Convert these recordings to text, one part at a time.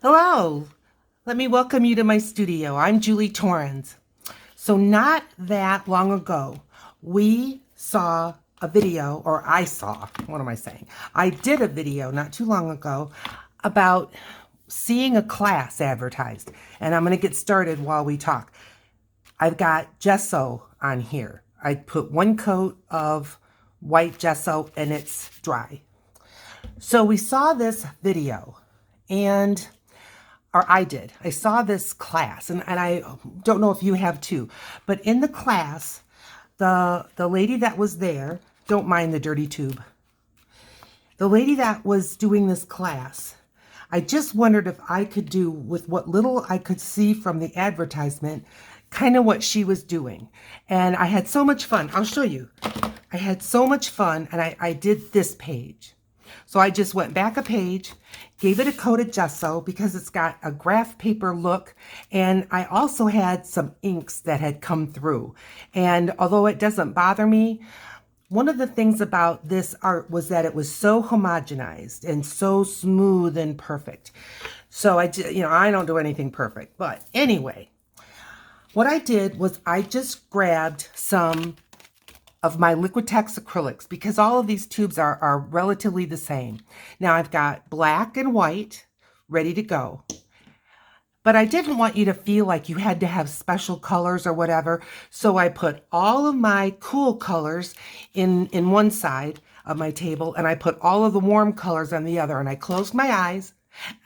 Hello, let me welcome you to my studio. I'm Julie Torrens. So not that long ago, we saw a video, or I saw, what am I saying? I did a video not too long ago about seeing a class advertised, and I'm going to get started while we talk. I've got gesso on here. I put one coat of white gesso and it's dry. So we saw this video and or I did. I saw this class, and I don't know if you have too, but in the class, the lady that was there, don't mind the dirty tube, the lady that was doing this class, I just wondered if I could do with what little I could see from the advertisement, kind of what she was doing. And I had so much fun. I'll show you. I had so much fun, and I did this page. So I just went back a page, gave it a coat of gesso because it's got a graph paper look, and I also had some inks that had come through. And although it doesn't bother me, one of the things about this art was that it was so homogenized and so smooth and perfect. So I don't do anything perfect, but anyway, what I did was I just grabbed some of my Liquitex acrylics because all of these tubes are relatively the same. Now I've got black and white ready to go. But I didn't want you to feel like you had to have special colors or whatever. So I put all of my cool colors in one side of my table, and I put all of the warm colors on the other. And I closed my eyes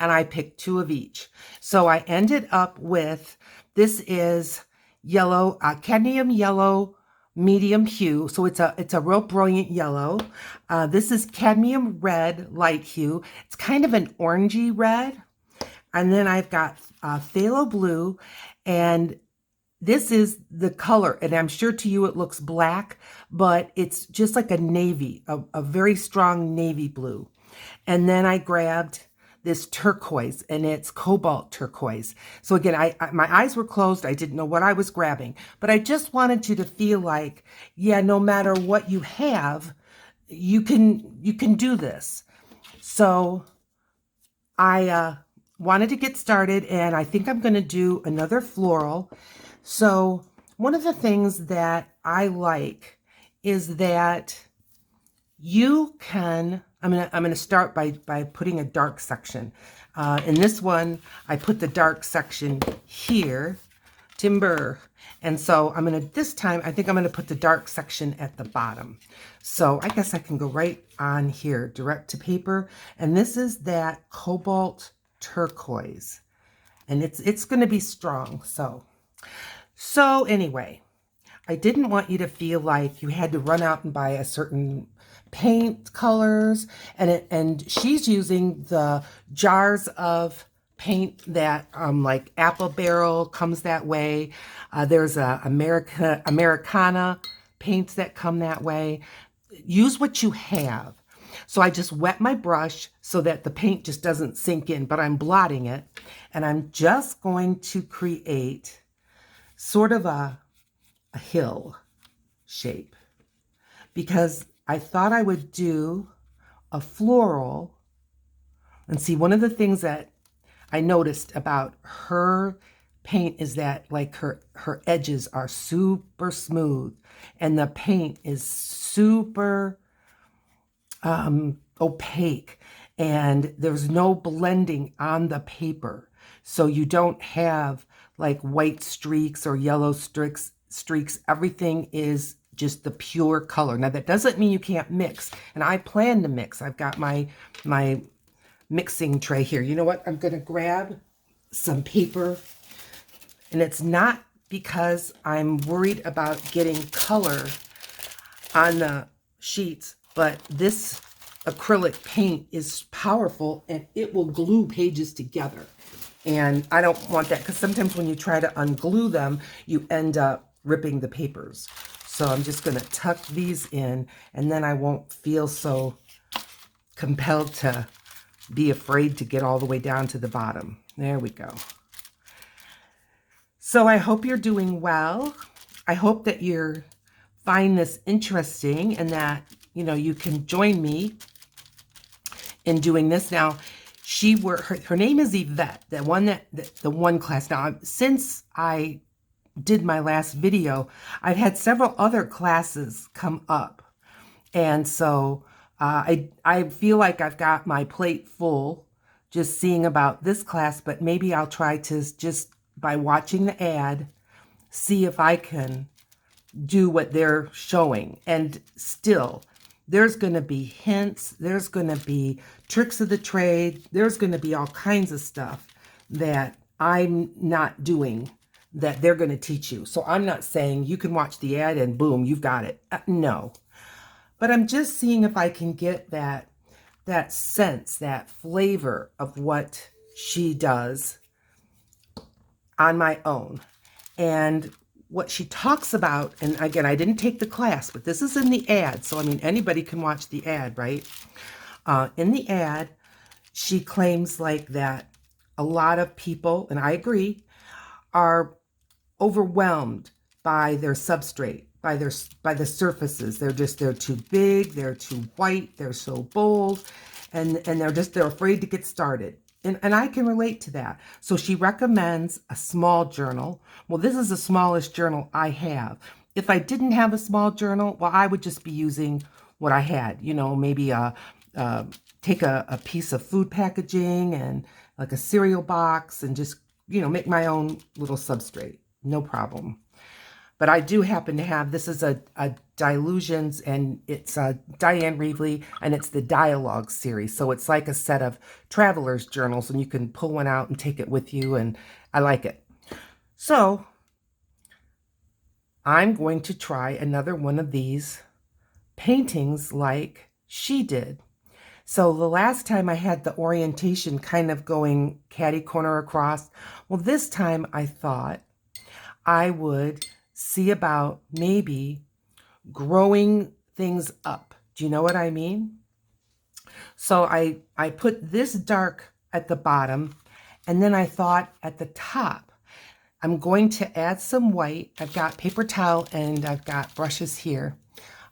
and I picked two of each. So I ended up with, this is yellow, cadmium yellow, medium hue. So it's a real brilliant yellow. This is cadmium red, light hue. It's kind of an orangey red. And then I've got phthalo blue, and this is the color. And I'm sure to you it looks black, but it's just like a navy, a very strong navy blue. And then I grabbed this turquoise, and it's cobalt turquoise. So again, my eyes were closed. I didn't know what I was grabbing, but I just wanted you to feel like, yeah, no matter what you have, you can do this. So I wanted to get started, and I think I'm going to do another floral. So one of the things that I like is that you can, I'm gonna start by putting a dark section. In this one, I put the dark section here, timber. And so this time, I think I'm gonna put the dark section at the bottom. So I guess I can go right on here, direct to paper. And this is that cobalt turquoise. And it's gonna be strong, So anyway, I didn't want you to feel like you had to run out and buy a certain paint colors, and she's using the jars of paint that like Apple Barrel comes that way. There's a Americana paints that come that way. Use what you have. So I just wet my brush so that the paint just doesn't sink in, but I'm blotting it, and I'm just going to create sort of a hill shape because I thought I would do a floral. And see, one of the things that I noticed about her paint is that like her edges are super smooth and the paint is super opaque, and there's no blending on the paper. So you don't have like white streaks or yellow streaks. Everything is just the pure color. Now that doesn't mean you can't mix, and I plan to mix. I've got my mixing tray here. You know what? I'm going to grab some paper, and it's not because I'm worried about getting color on the sheets, but this acrylic paint is powerful and it will glue pages together. And I don't want that because sometimes when you try to unglue them, you end up ripping the papers. So I'm just going to tuck these in, and then I won't feel so compelled to be afraid to get all the way down to the bottom. There we go. So I hope you're doing well. I hope that you find this interesting and that, you can join me in doing this. Now, her name is Yvette, the one class. Now, since I did my last video, I've had several other classes come up. And so I feel like I've got my plate full just seeing about this class, but maybe I'll try to just by watching the ad, see if I can do what they're showing. And still, there's going to be hints, there's going to be tricks of the trade, there's going to be all kinds of stuff that I'm not doing that they're going to teach you. So I'm not saying you can watch the ad and boom, you've got it. No. But I'm just seeing if I can get that sense, that flavor of what she does on my own. And what she talks about, and again, I didn't take the class, but this is in the ad. So, I mean, anybody can watch the ad, right? In the ad, she claims like that a lot of people, and I agree, are overwhelmed by their substrate, by the surfaces. They're too big, they're too white, they're so bold, and they're afraid to get started. And I can relate to that. So she recommends a small journal. Well, this is the smallest journal I have. If I didn't have a small journal, well, I would just be using what I had. You know, maybe take a piece of food packaging and like a cereal box and just, you know, make my own little substrate. No problem. But I do happen to have, this is a Dilutions, and it's Diane Reevely, and it's the Dialogue series. So it's like a set of traveler's journals, and you can pull one out and take it with you, and I like it. So I'm going to try another one of these paintings like she did. So the last time I had the orientation kind of going catty corner across. Well, this time I thought I would see about maybe growing things up. Do you know what I mean? So I put this dark at the bottom, and then I thought at the top, I'm going to add some white. I've got paper towel and I've got brushes here.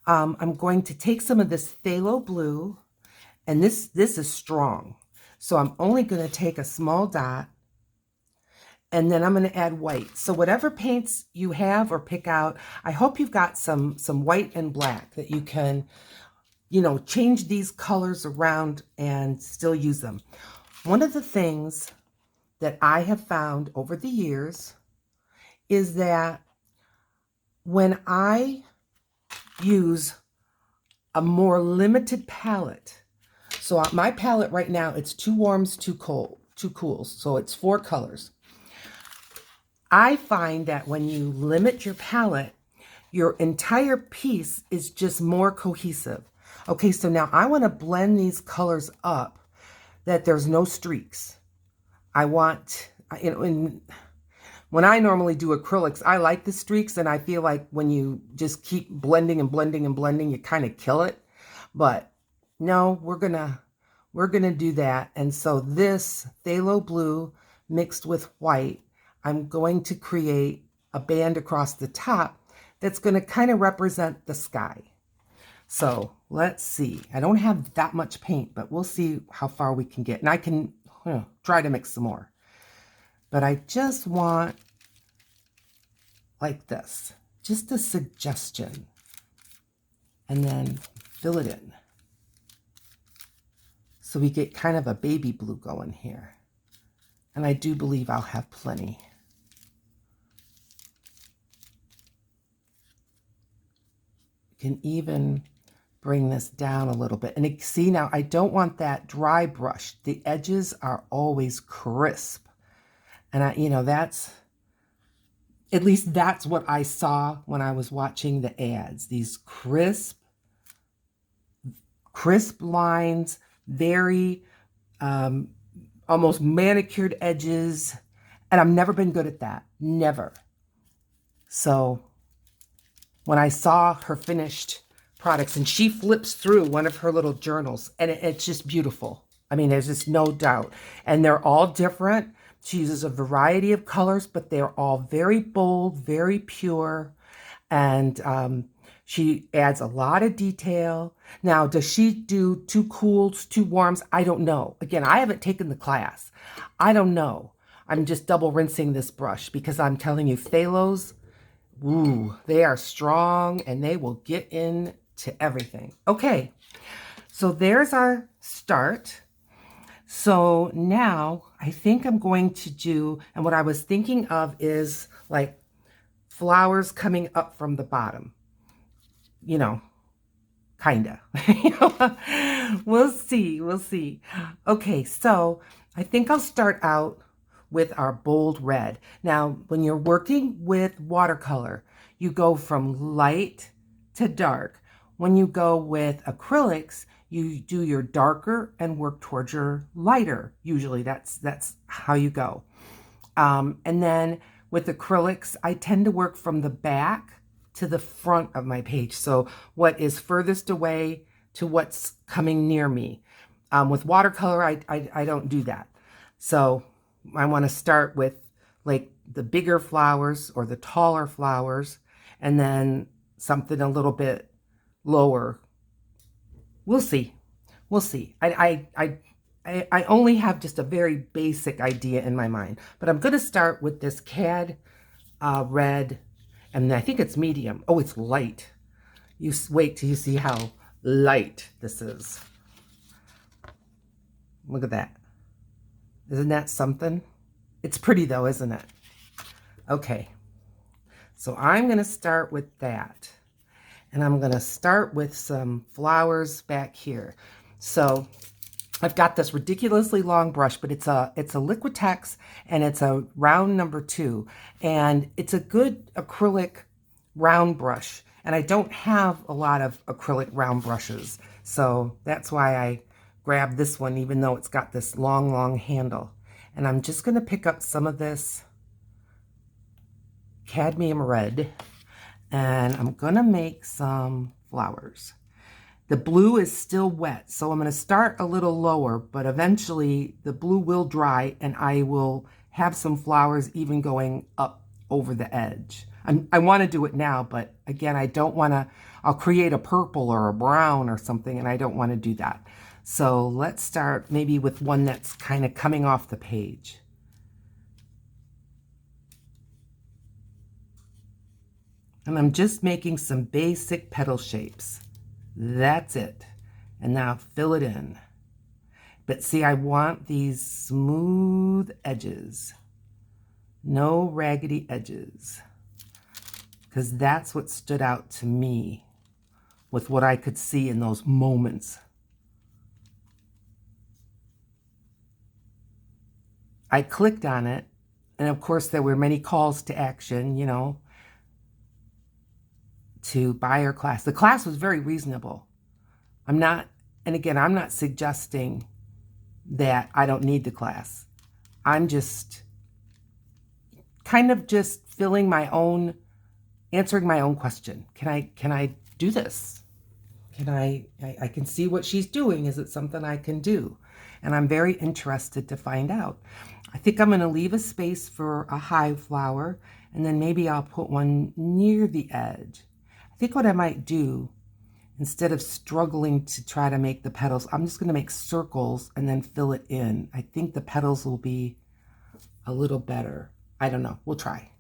I'm going to take some of this phthalo blue, and this is strong. So I'm only going to take a small dot, and then I'm going to add white. So whatever paints you have or pick out, I hope you've got some white and black that you can, you know, change these colors around and still use them. One of the things that I have found over the years is that when I use a more limited palette, so my palette right now, it's 2 warms, 2 cools, so it's 4 colors. I find that when you limit your palette, your entire piece is just more cohesive. Okay, so now I want to blend these colors up that there's no streaks. I want, you know, when I normally do acrylics, I like the streaks, and I feel like when you just keep blending and blending and blending, you kind of kill it. But no, we're gonna do that. And so this phthalo blue mixed with white, I'm going to create a band across the top that's going to kind of represent the sky. So let's see. I don't have that much paint, but we'll see how far we can get. And I can try to mix some more. But I just want like this, just a suggestion, and then fill it in. So we get kind of a baby blue going here. And I do believe I'll have plenty. You can even bring this down a little bit. And see, now I don't want that dry brush. The edges are always crisp. And you know, at least that's what I saw when I was watching the ads. These crisp lines, very almost manicured edges. And I've never been good at that. Never. So when I saw her finished products, and she flips through one of her little journals, and it's just beautiful. I mean, there's just no doubt. And they're all different. She uses a variety of colors, but they're all very bold, very pure. And She adds a lot of detail. Now, does she do two cools, two warms? I don't know. Again, I haven't taken the class. I don't know. I'm just double rinsing this brush because I'm telling you, phthalos, ooh, they are strong and they will get into everything. Okay, so there's our start. So now I think I'm going to do, and what I was thinking of is like flowers coming up from the bottom. You know, kinda. We'll see. We'll see. Okay, so I think I'll start out with our bold red. Now, when you're working with watercolor, you go from light to dark. When you go with acrylics, you do your darker and work towards your lighter. Usually that's how you go. And then with acrylics, I tend to work from the back to the front of my page. So what is furthest away to what's coming near me. With watercolor, I don't do that. So I want to start with like the bigger flowers or the taller flowers, and then something a little bit lower. We'll see. We'll see. I only have just a very basic idea in my mind, but I'm going to start with this cad red, and I think it's medium. Oh, it's light. You wait till you see how light this is. Look at that. Isn't that something? It's pretty though, isn't it? Okay. So I'm going to start with that. And I'm going to start with some flowers back here. So I've got this ridiculously long brush, but it's a Liquitex, and it's a round number 2. And it's a good acrylic round brush. And I don't have a lot of acrylic round brushes. So that's why I grabbed this one, even though it's got this long, long handle. And I'm just going to pick up some of this cadmium red, and I'm going to make some flowers. The blue is still wet, so I'm going to start a little lower, but eventually the blue will dry and I will have some flowers even going up over the edge. I want to do it now, but again, I don't want to, I'll create a purple or a brown or something, and I don't want to do that. So let's start maybe with one that's kind of coming off the page. And I'm just making some basic petal shapes. That's it. And now fill it in. But see, I want these smooth edges. No raggedy edges. Because that's what stood out to me with what I could see in those moments. I clicked on it, and of course there were many calls to action, you know, to buy our class. The class was very reasonable. I'm not suggesting that I don't need the class. I'm just kind of just filling my own, answering my own question. Can I do this? I can see what she's doing. Is it something I can do? And I'm very interested to find out. I think I'm going to leave a space for a high flower, and then maybe I'll put one near the edge. I think what I might do, instead of struggling to try to make the petals, I'm just going to make circles and then fill it in. I think the petals will be a little better. I don't know. We'll try.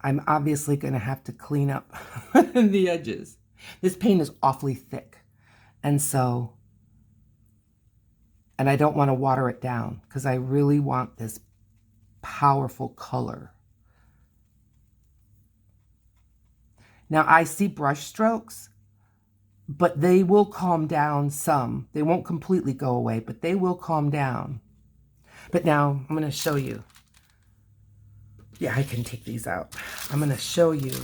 I'm obviously going to have to clean up the edges. This paint is awfully thick. And so, and I don't want to water it down because I really want this powerful color. Now I see brush strokes, but they will calm down some. They won't completely go away, but they will calm down. But now I'm going to show you. Yeah, I can take these out. I'm going to show you.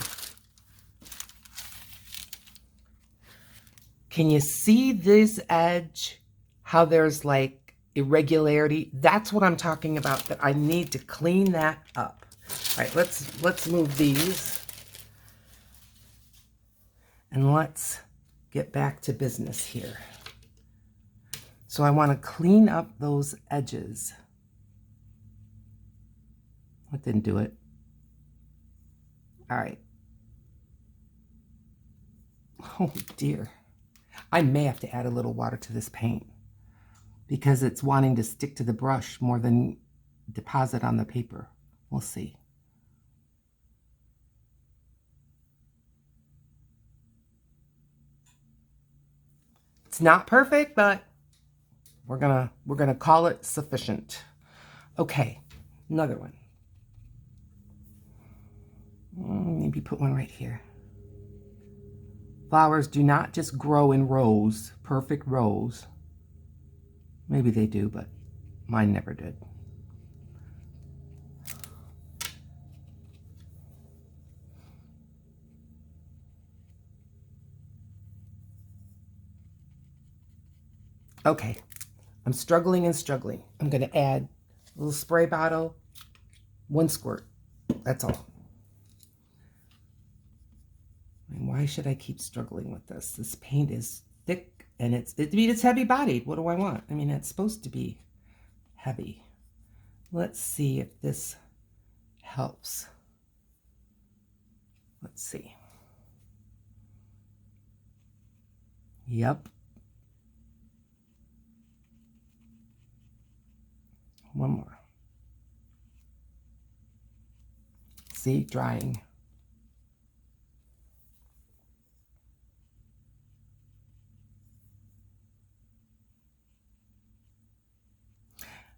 Can you see this edge? How there's like irregularity? That's what I'm talking about, that I need to clean that up. All right, let's move these. And let's get back to business here. So I want to clean up those edges. That didn't do it. All right. Oh dear. I may have to add a little water to this paint because it's wanting to stick to the brush more than deposit on the paper. We'll see. It's not perfect, but we're gonna call it sufficient. Okay, another one. Maybe put one right here. Flowers do not just grow in rows, perfect rows. Maybe they do, but mine never did. Okay, I'm struggling and struggling. I'm going to add a little spray bottle, 1 squirt. That's all. And why should I keep struggling with this? This paint is thick and it's heavy bodied. What do I want? I mean, it's supposed to be heavy. Let's see if this helps. Let's see. Yep. One more. See, drying.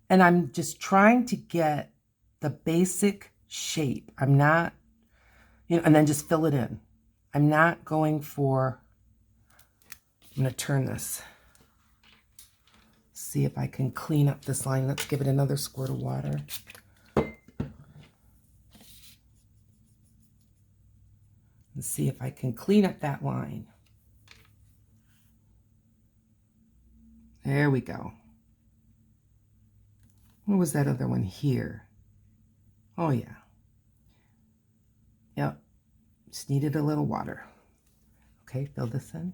And I'm just trying to get the basic shape. I'm not, and then just fill it in. I'm not going for, I'm going to turn this. See if I can clean up this line. Let's give it another squirt of water. And see if I can clean up that line. There we go. What was that other one here? Oh yeah. Yep. Just needed a little water. Okay, fill this in.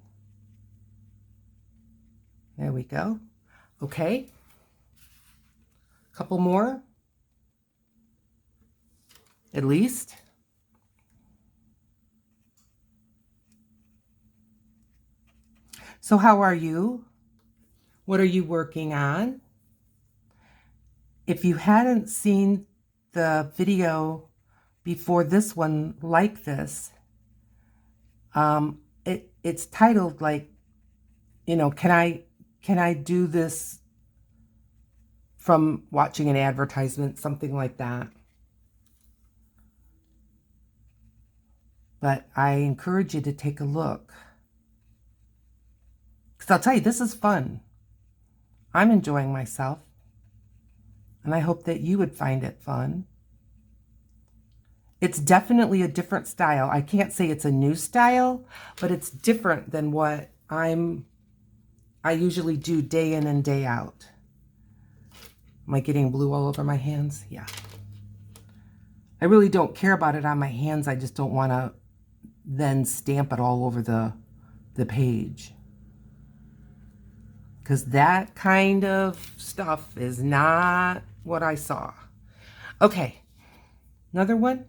There we go. Okay. A couple more. At least. So how are you? What are you working on? If you hadn't seen the video before this one like this, it's titled like, can I do this from watching an advertisement, something like that. But I encourage you to take a look. Because I'll tell you, this is fun. I'm enjoying myself. And I hope that you would find it fun. It's definitely a different style. I can't say it's a new style, but it's different than what I usually do day in and day out. Am I getting blue all over my hands? Yeah. I really don't care about it on my hands. I just don't want to then stamp it all over the page. Because that kind of stuff is not what I saw. Okay, another one.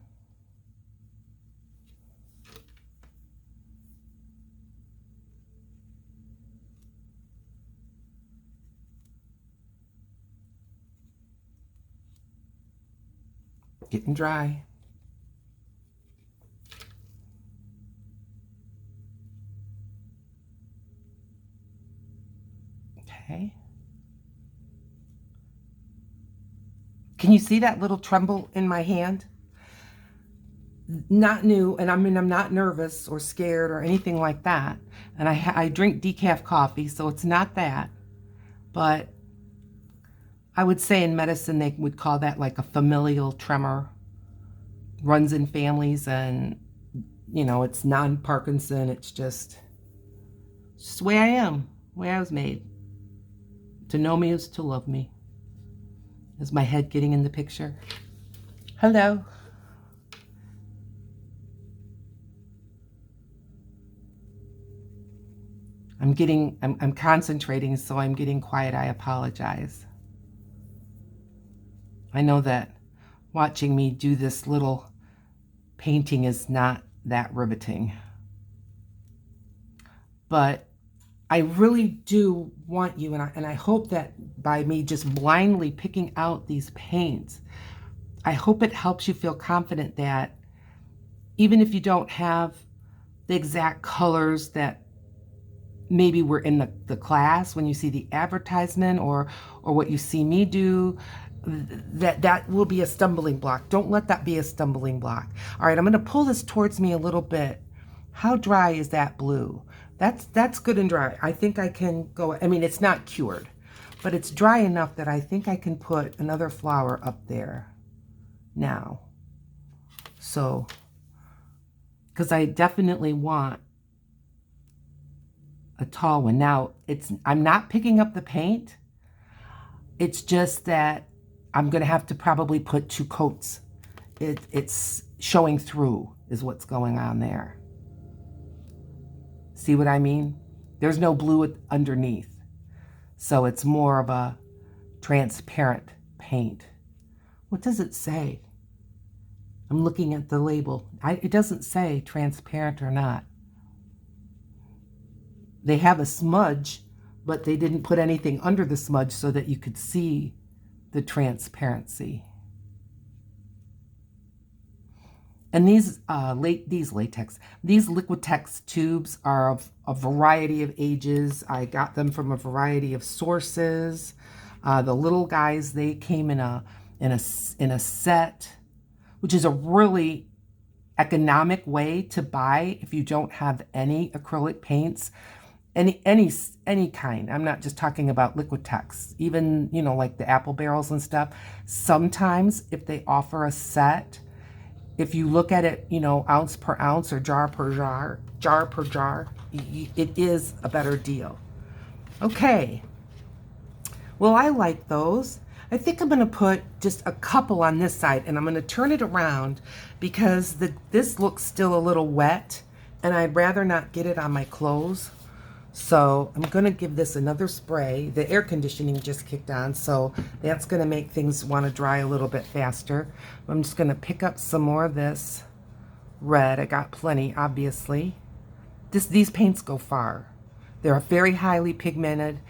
Getting dry. Okay. Can you see that little tremble in my hand? Not new, and I'm not nervous or scared or anything like that. And I drink decaf coffee, so it's not that. But I would say in medicine they would call that like a familial tremor. Runs in families, and it's non-Parkinson. It's just the way I am, the way I was made. To know me is to love me. Is my head getting in the picture? Hello. I'm concentrating, so I'm getting quiet. I apologize. I know that watching me do this little painting is not that riveting. But I really do want you, and I hope that by me just blindly picking out these paints, I hope it helps you feel confident that even if you don't have the exact colors that maybe were in the class when you see the advertisement or what you see me do, that will be a stumbling block. Don't let that be a stumbling block. All right, I'm going to pull this towards me a little bit. How dry is that blue? That's good and dry. I think I can go, I mean, it's not cured, but it's dry enough that I think I can put another flower up there now. So, because I definitely want a tall one. Now, I'm not picking up the paint. It's just that I'm going to have to probably put 2 coats. It's showing through is what's going on there. See what I mean? There's no blue underneath. So it's more of a transparent paint. What does it say? I'm looking at the label. It doesn't say transparent or not. They have a smudge, but they didn't put anything under the smudge so that you could see the transparency. And these Liquitex tubes are of a variety of ages. I got them from a variety of sources. The little guys, they came in a set, which is a really economic way to buy if you don't have any acrylic paints. Any kind. I'm not just talking about Liquitex. Even, you know, like the apple barrels and stuff. Sometimes if they offer a set, if you look at it, you know, ounce per ounce or jar per jar, it is a better deal. Okay. Well, I like those. I think I'm going to put just a couple on this side, and I'm going to turn it around because this looks still a little wet, and I'd rather not get it on my clothes. So I'm going to give this another spray. The air conditioning just kicked on, so that's going to make things want to dry a little bit faster. I'm just going to pick up some more of this red. I got plenty, obviously. These paints go far. They're very highly pigmented.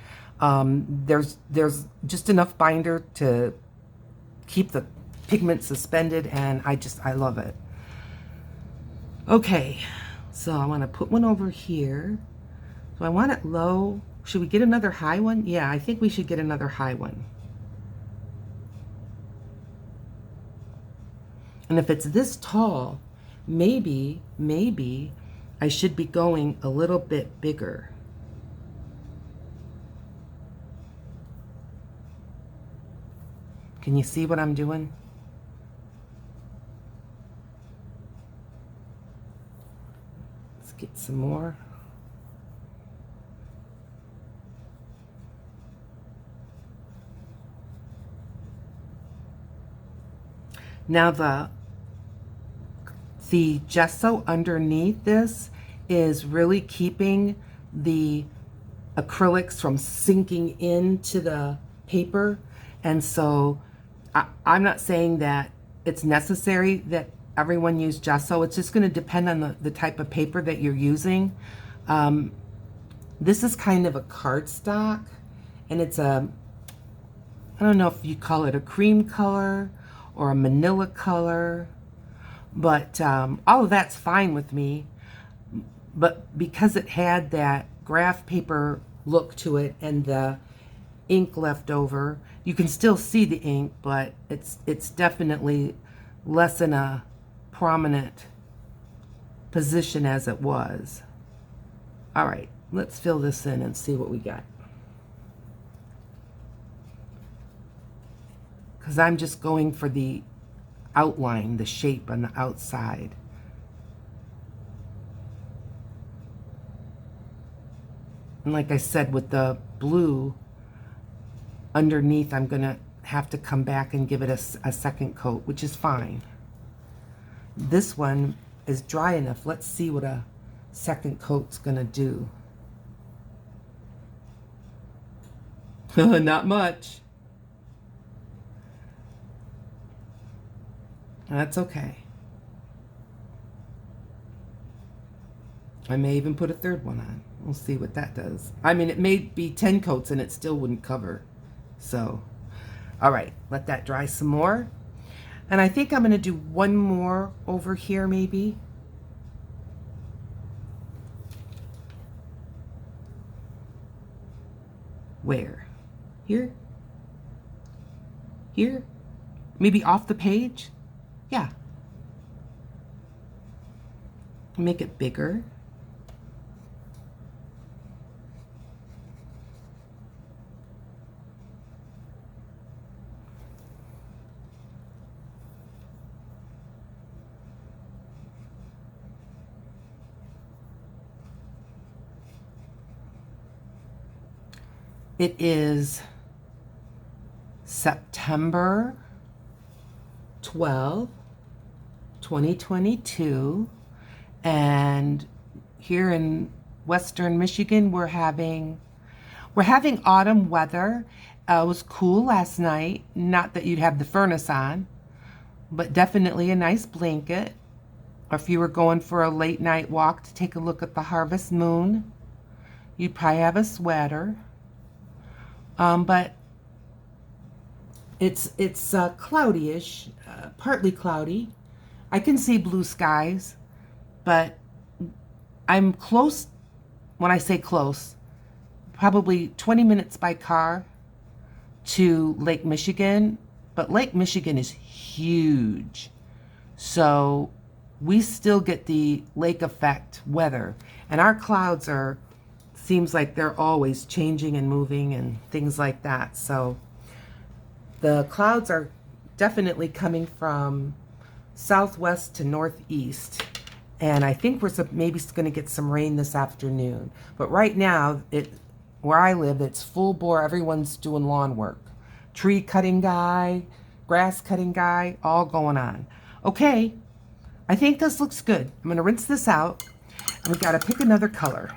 There's just enough binder to keep the pigment suspended, and I love it. Okay, so I want to put one over here. So I want it low. Should we get another high one? Yeah, I think we should get another high one. And if it's this tall, maybe I should be going a little bit bigger. Can you see what I'm doing? Let's get some more. Now the gesso underneath this is really keeping the acrylics from sinking into the paper. And so I'm not saying that it's necessary that everyone use gesso. It's just going to depend on the type of paper that you're using. This is kind of a cardstock, and it's I don't know if you call it a cream color or a manila color, but all of that's fine with me. But because it had that graph paper look to it and the ink left over, you can still see the ink, but it's definitely less in a prominent position as it was. All right, let's fill this in and see what we got. Because I'm just going for the outline, the shape on the outside. And like I said, with the blue underneath, I'm going to have to come back and give it a second coat, which is fine. This one is dry enough. Let's see what a second coat's going to do. Not much. That's okay. I may even put a third one on. We'll see what that does. I mean, it may be 10 coats and it still wouldn't cover. So, all right, let that dry some more. And I think I'm going to do one more over here maybe. Where? Here? Here? Maybe off the page? Yeah. Make it bigger. It is September 12, 2022, and here in Western Michigan we're having autumn weather. It was cool last night. Not that you'd have the furnace on, but definitely a nice blanket. Or if you were going for a late night walk to take a look at the harvest moon, you'd probably have a sweater. But it's cloudy-ish, partly cloudy. I can see blue skies, but I'm close. When I say close, probably 20 minutes by car to Lake Michigan, but Lake Michigan is huge. So we still get the lake effect weather, and our clouds seems like they're always changing and moving and things like that. So the clouds are definitely coming from southwest to northeast, and I think we're maybe going to get some rain this afternoon. But right now, where I live, it's full bore. Everyone's doing lawn work. Tree cutting guy, grass cutting guy, all going on. Okay, I think this looks good. I'm going to rinse this out, and we got to pick another color.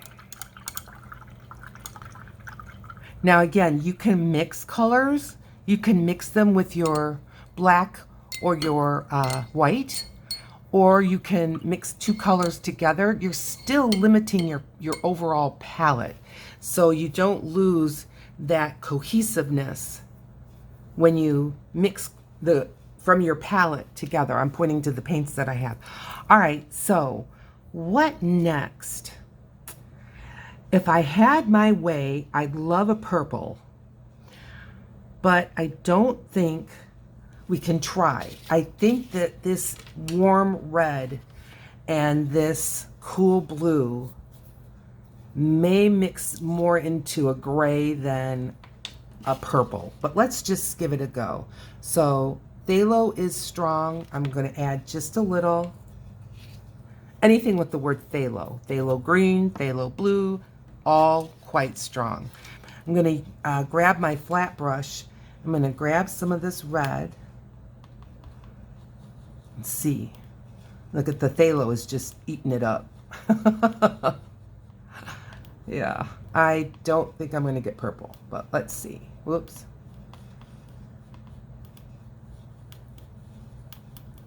Now again, you can mix colors. You can mix them with your black or your white, or you can mix two colors together. You're still limiting your overall palette, so you don't lose that cohesiveness when you mix from your palette together. I'm pointing to the paints that I have. All right, so what next? If I had my way, I'd love a purple, but I don't think we can try. I think that this warm red and this cool blue may mix more into a gray than a purple, but let's just give it a go. So phthalo is strong. I'm going to add just a little. Anything with the word phthalo. Phthalo green, phthalo blue, all quite strong. I'm going to grab my flat brush. I'm going to grab some of this red. And see. Look at the phthalo is just eating it up. Yeah, I don't think I'm going to get purple, but let's see. Whoops.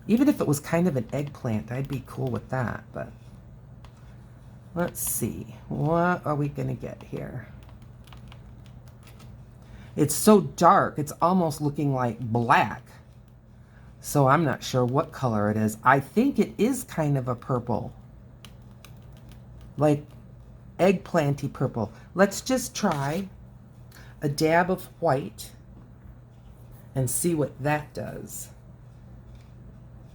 Even if it was kind of an eggplant, I'd be cool with that, but let's see. What are we going to get here? It's so dark, it's almost looking like black. So I'm not sure what color it is. I think it is kind of a purple. Like eggplanty purple. Let's just try a dab of white and see what that does.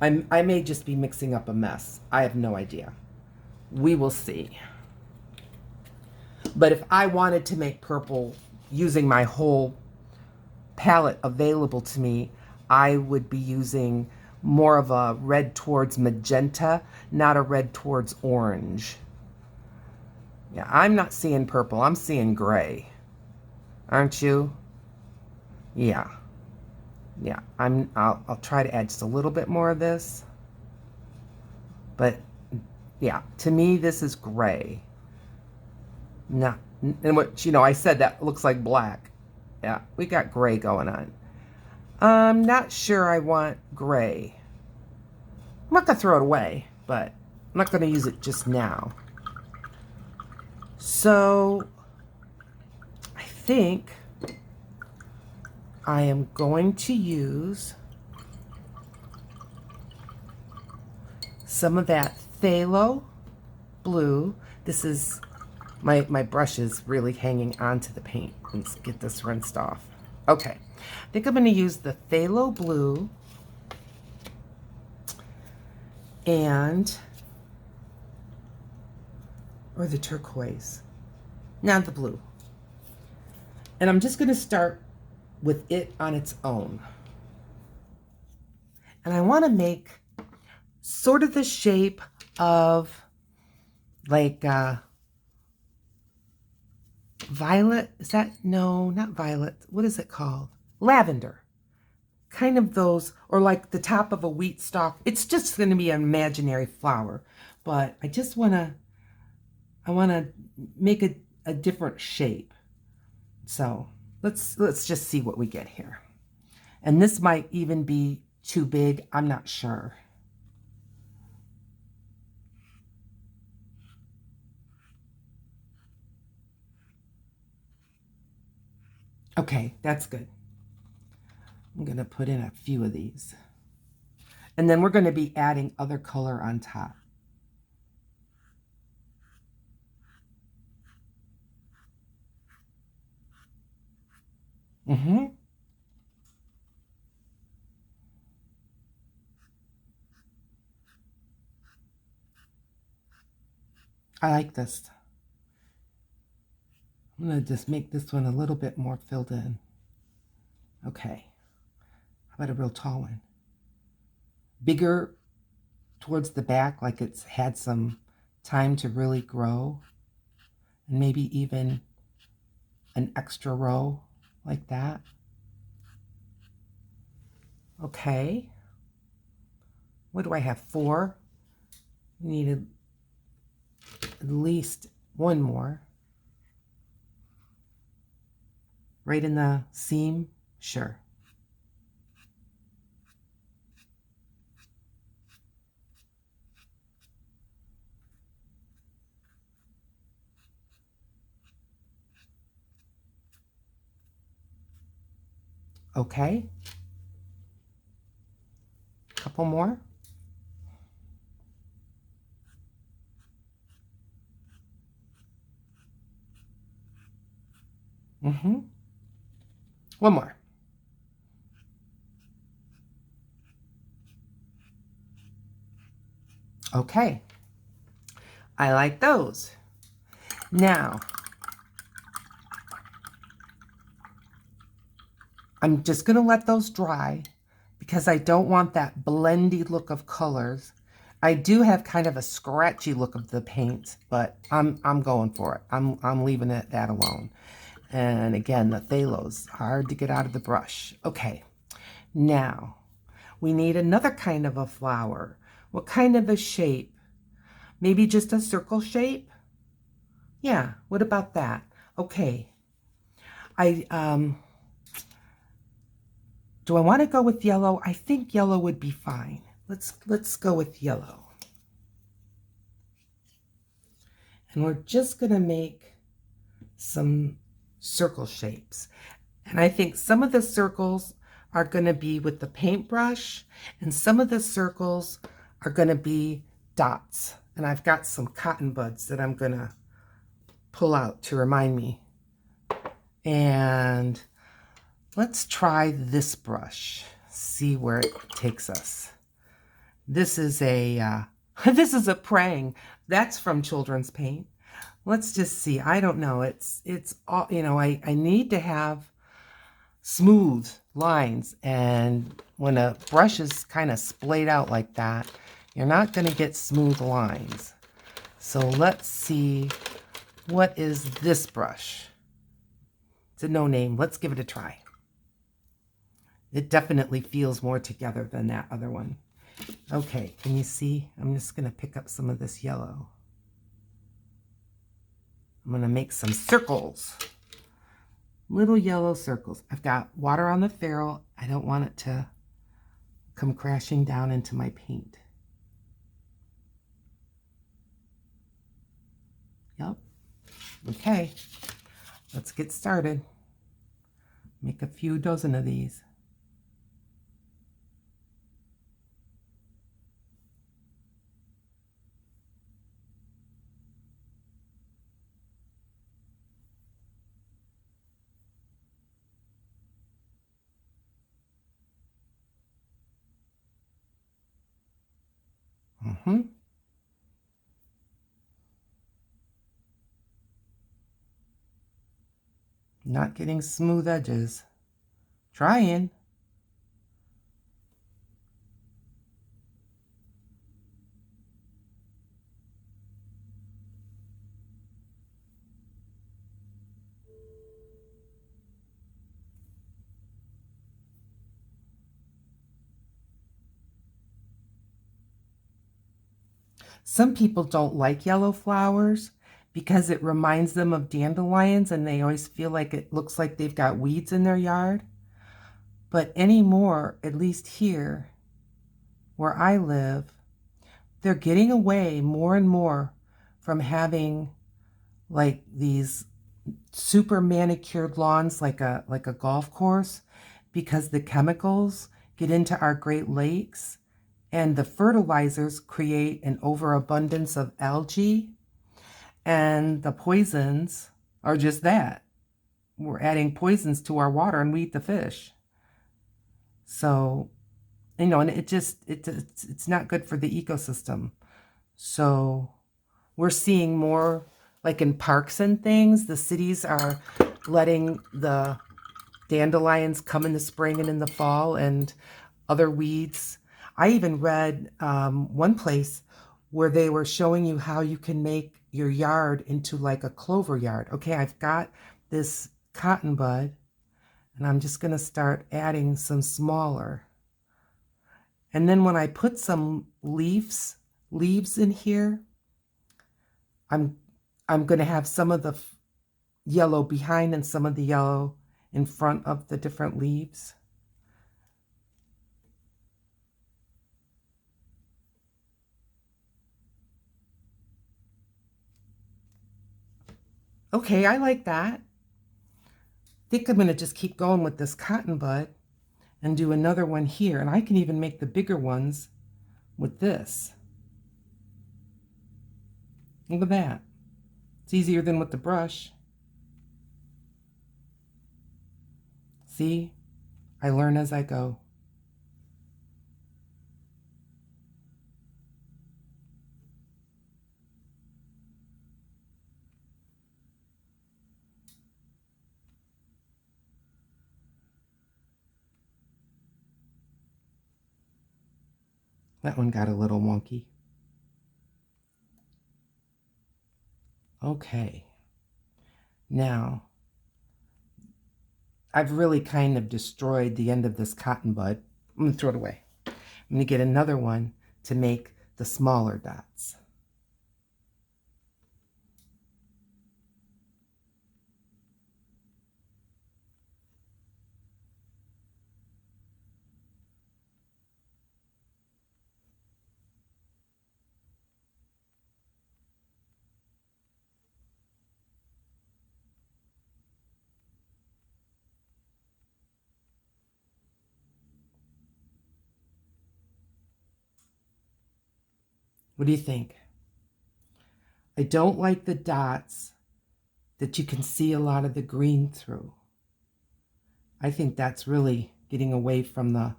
I may just be mixing up a mess. I have no idea. We will see. But if I wanted to make purple using my whole palette available to me, I would be using more of a red towards magenta, not a red towards orange. Yeah, I'm not seeing purple. I'm seeing gray. Aren't you? Yeah. Yeah, I'll try to add just a little bit more of this. But yeah, to me this is gray. Not, and what, you know, I said that looks like black. Yeah, we got gray going on. I'm not sure I want gray. I'm not going to throw it away, but I'm not going to use it just now. So I think I am going to use some of that phthalo blue. This is, my brush is really hanging onto the paint. Let's get this rinsed off. Okay, I think I'm going to use the phthalo blue or the turquoise, not the blue. And I'm just going to start with it on its own. And I want to make sort of the shape of like violet. Is that, no, not violet. What is it called? Lavender. Kind of those, or like the top of a wheat stalk. It's just going to be an imaginary flower, but I just want to, make a different shape. So let's just see what we get here. And this might even be too big. I'm not sure. Okay, that's good. I'm going to put in a few of these. And then we're going to be adding other color on top. I like this. I'm going to just make this one a little bit more filled in. Okay. How about a real tall one? Bigger towards the back, like it's had some time to really grow. And maybe even an extra row like that. Okay. What do I have? 4. We need at least one more. Right in the seam? Sure. Okay. Couple more. One more. Okay. I like those. Now, I'm just going to let those dry because I don't want that blendy look of colors. I do have kind of a scratchy look of the paint, but I'm going for it. I'm leaving it that alone. And again, the phthalo's hard to get out of the brush. Okay, now we need another kind of a flower. What kind of a shape? Maybe just a circle shape? Yeah, what about that? Okay. Do I want to go with yellow? I think yellow would be fine. Let's go with yellow. And we're just going to make some circle shapes. And I think some of the circles are going to be with the paintbrush, and some of the circles are going to be dots. And I've got some cotton buds that I'm going to pull out to remind me. And let's try this brush, see where it takes us. This is a this is a praying. That's from Children's Paint. Let's just see. I don't know. It's all, you know, I need to have smooth lines, and when a brush is kind of splayed out like that, you're not going to get smooth lines. So let's see, what is this brush? It's a no name. Let's give it a try. It definitely feels more together than that other one. Okay, can you see? I'm just going to pick up some of this yellow. I'm going to make some circles. Little yellow circles. I've got water on the ferrule. I don't want it to come crashing down into my paint. Yep. Okay, let's get started. Make a few dozen of these. Not getting smooth edges. Trying. Some people don't like yellow flowers because it reminds them of dandelions and they always feel like it looks like they've got weeds in their yard. But anymore, at least here where I live, they're getting away more and more from having like these super manicured lawns like a golf course, because the chemicals get into our Great Lakes and the fertilizers create an overabundance of algae, and the poisons are just that. We're adding poisons to our water and we eat the fish. So, and it's not good for the ecosystem. So we're seeing more, like in parks and things, the cities are letting the dandelions come in the spring and in the fall, and other weeds. I even read one place where they were showing you how you can make your yard into like a clover yard. Okay, I've got this cotton bud, and I'm just going to start adding some smaller. And then when I put some leaves in here, I'm going to have some of the yellow behind and some of the yellow in front of the different leaves. Okay, I like that. I think I'm going to just keep going with this cotton bud and do another one here. And I can even make the bigger ones with this. Look at that. It's easier than with the brush. See? I learn as I go. That one got a little wonky. Okay. Now, I've really kind of destroyed the end of this cotton bud. I'm going to throw it away. I'm going to get another one to make the smaller dots. What do you think? I don't like the dots that you can see a lot of the green through. I think that's really getting away from the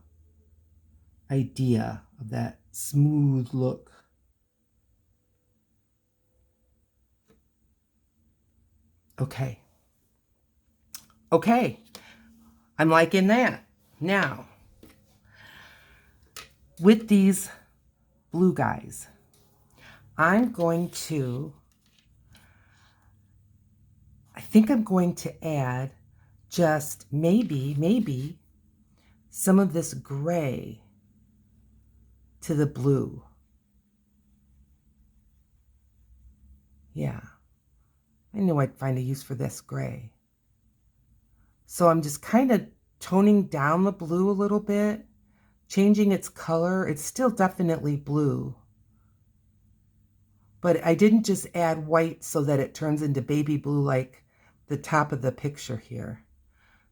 idea of that smooth look. Okay. Okay. I'm liking that. Now, with these blue guys, I think I'm going to add just maybe some of this gray to the blue. Yeah, I knew I'd find a use for this gray. So I'm just kind of toning down the blue a little bit, changing its color. It's still definitely blue, But I didn't just add white so that it turns into baby blue like the top of the picture here.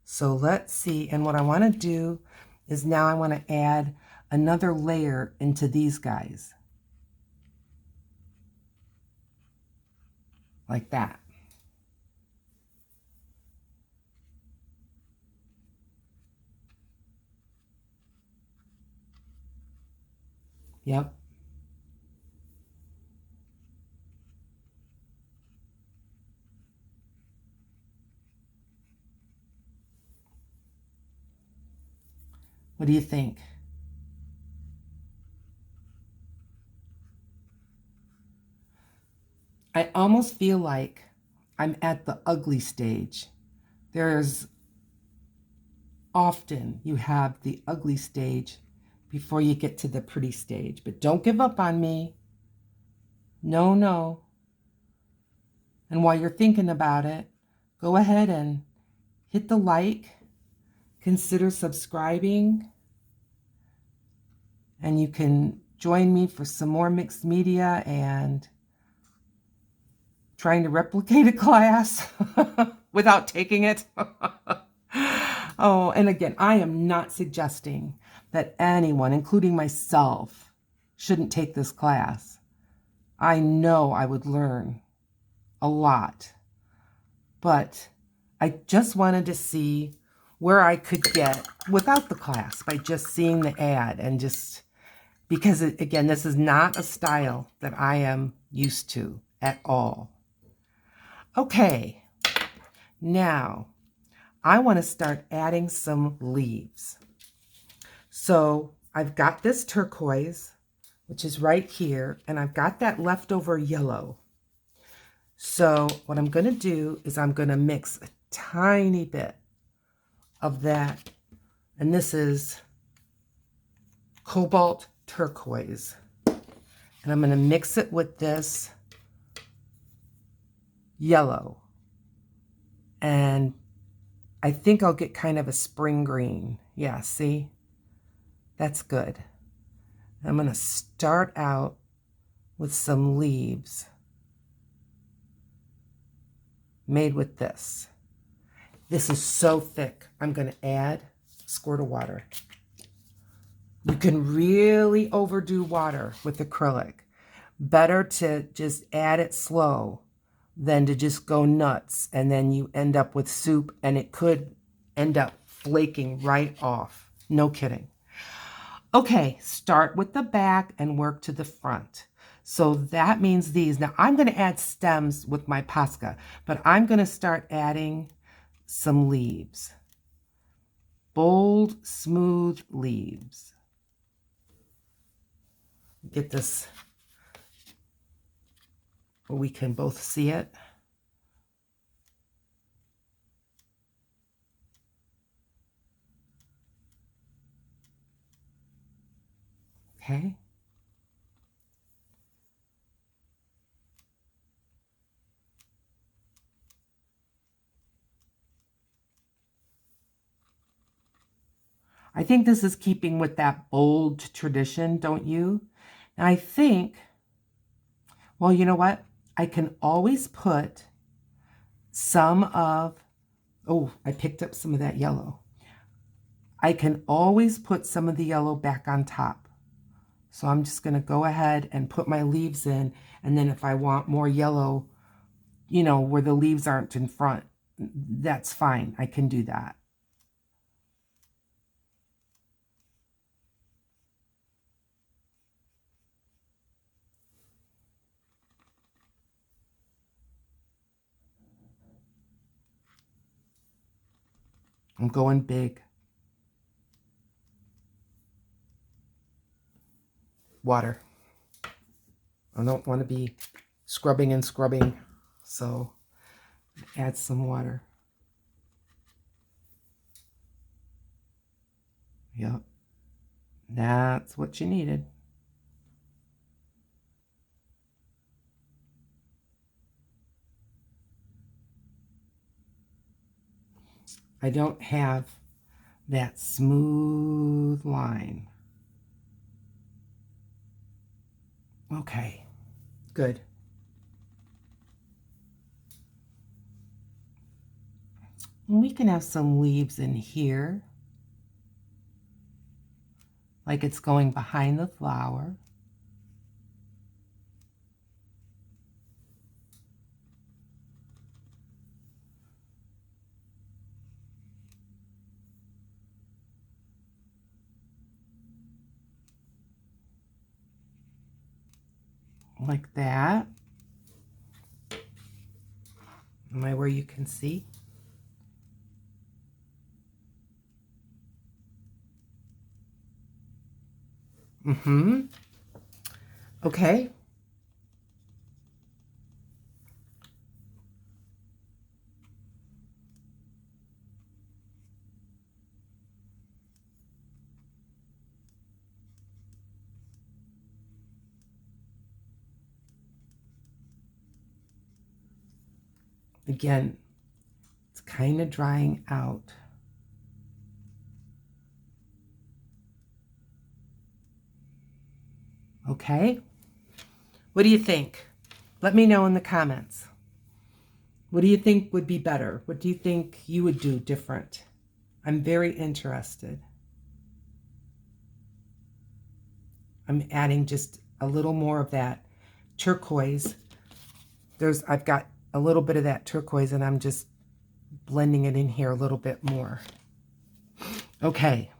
So let's see. And what I want to do is now I want to add another layer into these guys. Like that. Yep. What do you think? I almost feel like I'm at the ugly stage. There's often you have the ugly stage before you get to the pretty stage. But don't give up on me. No, no. And while you're thinking about it, go ahead and hit the like, consider subscribing, and you can join me for some more mixed media and trying to replicate a class without taking it. Oh, and again, I am not suggesting that anyone, including myself, shouldn't take this class. I know I would learn a lot, but I just wanted to see where I could get without the class by just seeing the ad and just because, again, this is not a style that I am used to at all. Okay, now I want to start adding some leaves. So I've got this turquoise, which is right here, and I've got that leftover yellow. So what I'm going to do is I'm going to mix a tiny bit of that, and this is cobalt turquoise. And I'm going to mix it with this yellow. And I think I'll get kind of a spring green. Yeah, see? That's good. I'm going to start out with some leaves made with this. This is so thick. I'm going to add a squirt of water. You can really overdo water with acrylic. Better to just add it slow than to just go nuts and then you end up with soup and it could end up flaking right off. No kidding. Okay, start with the back and work to the front. So that means these. Now I'm going to add stems with my Posca, but I'm going to start adding some leaves. Bold, smooth leaves. Get this where we can both see it. Okay. I think this is keeping with that bold tradition, don't you? And I think, well, you know what? I can always put some of, oh, I picked up some of that yellow. I can always put some of the yellow back on top. So I'm just going to go ahead and put my leaves in. And then if I want more yellow, you know, where the leaves aren't in front, that's fine. I can do that. I'm going big. Water. I don't want to be scrubbing and scrubbing, so add some water. Yep, that's what you needed. I don't have that smooth line. Okay, good. And we can have some leaves in here, like it's going behind the flower. Like that. Am I where you can see? Mm-hmm. Okay. Again, it's kind of drying out. Okay. What do you think? Let me know in the comments. What do you think would be better? What do you think you would do different? I'm very interested. I'm adding just a little more of that turquoise. I've got a little bit of that turquoise and I'm just blending it in here a little bit more. Okay.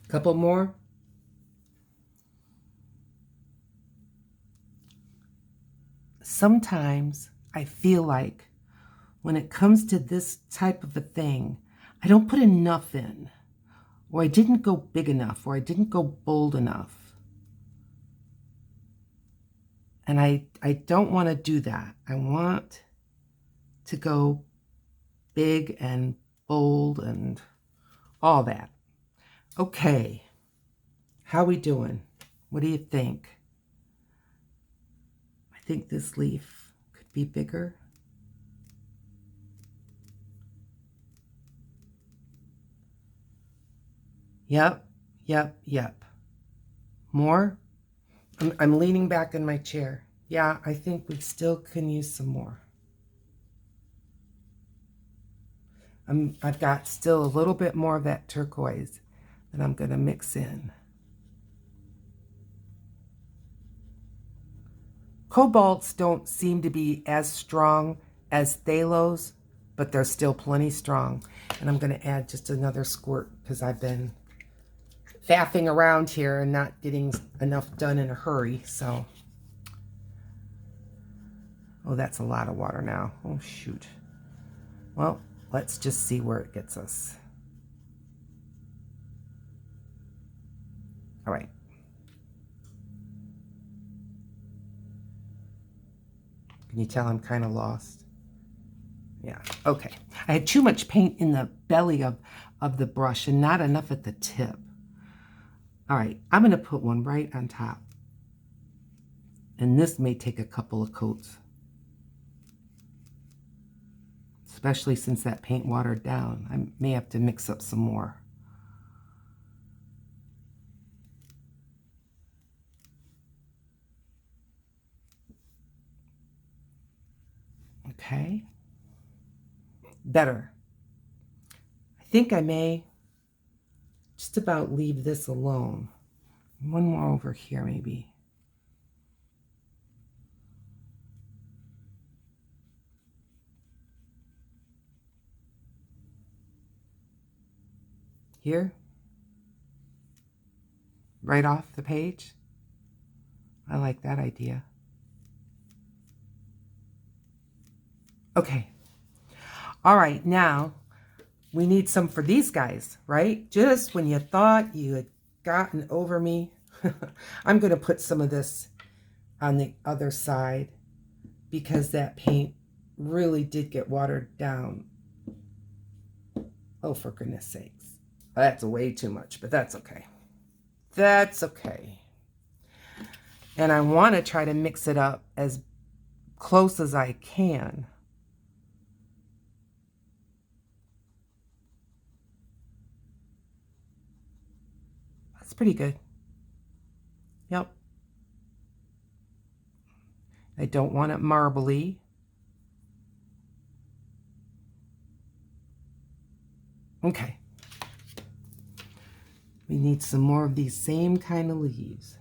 Couple more. Sometimes I feel like when it comes to this type of a thing, I don't put enough in, or I didn't go big enough, or I didn't go bold enough. And I don't want to do that. I want to go big and bold and all that. Okay. How we doing? What do you think? I think this leaf could be bigger. Yep, yep, yep. More? I'm leaning back in my chair. Yeah, I think we still can use some more. I've got still a little bit more of that turquoise that I'm going to mix in. Cobalts don't seem to be as strong as phthalos, but they're still plenty strong. And I'm going to add just another squirt because I've been faffing around here and not getting enough done in a hurry. So, oh, that's a lot of water now. Oh, shoot. Well, let's just see where it gets us. All right. Can you tell I'm kind of lost? Yeah, okay. I had too much paint in the belly of the brush and not enough at the tip. All right, I'm going to put one right on top. And this may take a couple of coats. Especially since that paint watered down. I may have to mix up some more. Okay. Better. I think I may just about leave this alone. One more over here, maybe. Here. Right off the page. I like that idea. Okay. All right, now we need some for these guys, right? Just when you thought you had gotten over me, I'm going to put some of this on the other side because that paint really did get watered down. Oh, for goodness sakes. That's way too much, but that's okay. That's okay. And I want to try to mix it up as close as I can. That's pretty good. Yep. I don't want it marbly. Okay. We need some more of these same kind of leaves.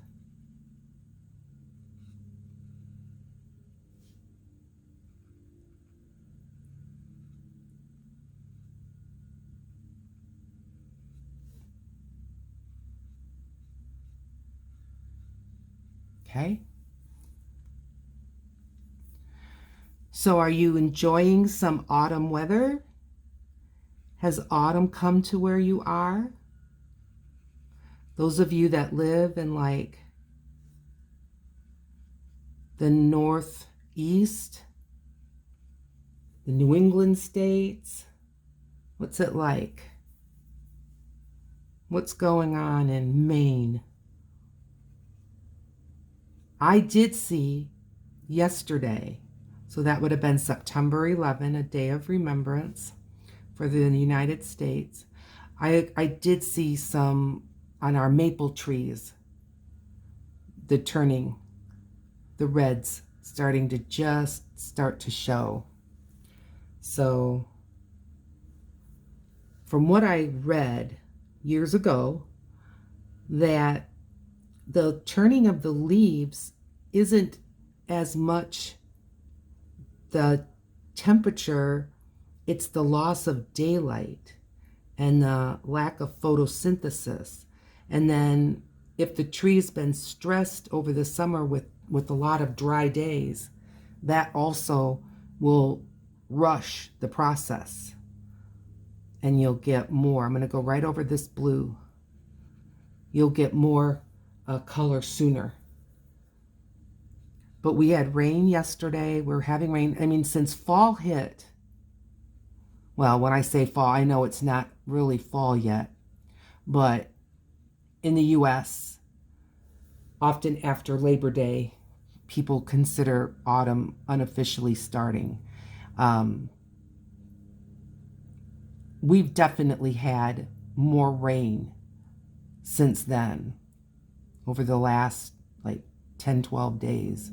Okay. So are you enjoying some autumn weather? Has autumn come to where you are? Those of you that live in like the Northeast, the New England states, what's it like? What's going on in Maine? I did see yesterday, so that would have been September 11, a day of remembrance for the United States. I did see some on our maple trees, the reds starting to just start to show. So from what I read years ago, that the turning of the leaves isn't as much the temperature, it's the loss of daylight and the lack of photosynthesis. And then if the tree's been stressed over the summer with a lot of dry days, that also will rush the process. And you'll get more. I'm going to go right over this blue. You'll get more color sooner. But we had rain yesterday. We're having rain. I mean, since fall hit, well, when I say fall, I know it's not really fall yet. But in the U.S., often after Labor Day, people consider autumn unofficially starting. We've definitely had more rain since then, over the last like 10, 12 days.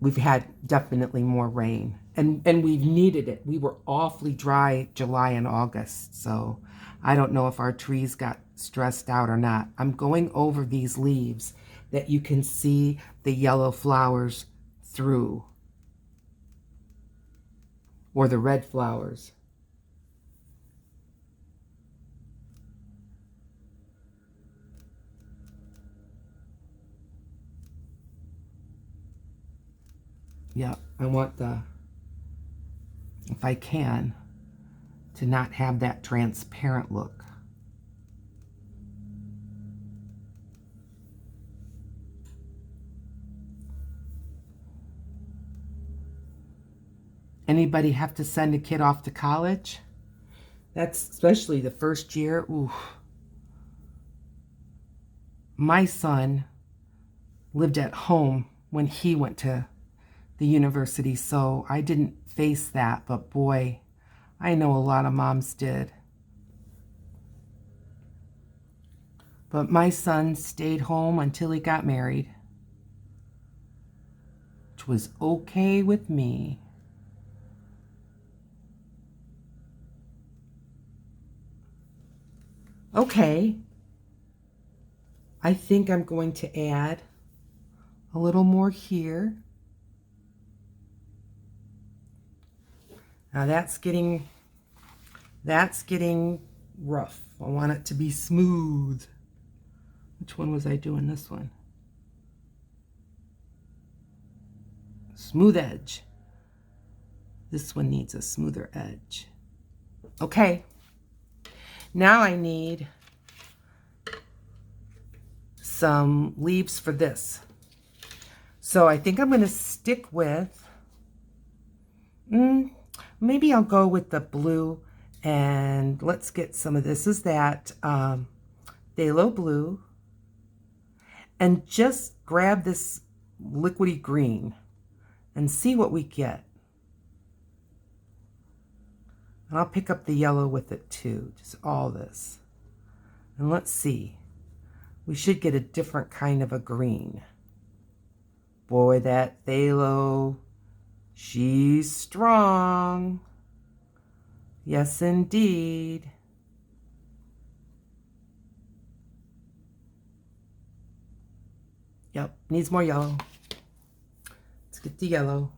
We've had definitely more rain, and we've needed it. We were awfully dry July and August, so I don't know if our trees got stressed out or not. I'm going over these leaves that you can see the yellow flowers through, or the red flowers. Yeah, I want if I can, to not have that transparent look. Anybody have to send a kid off to college? That's especially the first year. Ooh. My son lived at home when he went to the university, so I didn't face that, but boy, I know a lot of moms did. But my son stayed home until he got married, which was okay with me. Okay, I think I'm going to add a little more here. Now that's getting rough. I want it to be smooth. Which one was I doing? This one. Smooth edge. This one needs a smoother edge. Okay. Now I need some leaves for this. So I think I'm going to stick with, maybe I'll go with the blue, and let's get some of this. Is that phthalo blue, and just grab this liquidy green and see what we get. And I'll pick up the yellow with it too, just all this. And let's see. We should get a different kind of a green. Boy, that phthalo, she's strong. Yes, indeed. Yep, needs more yellow. Let's get the yellow.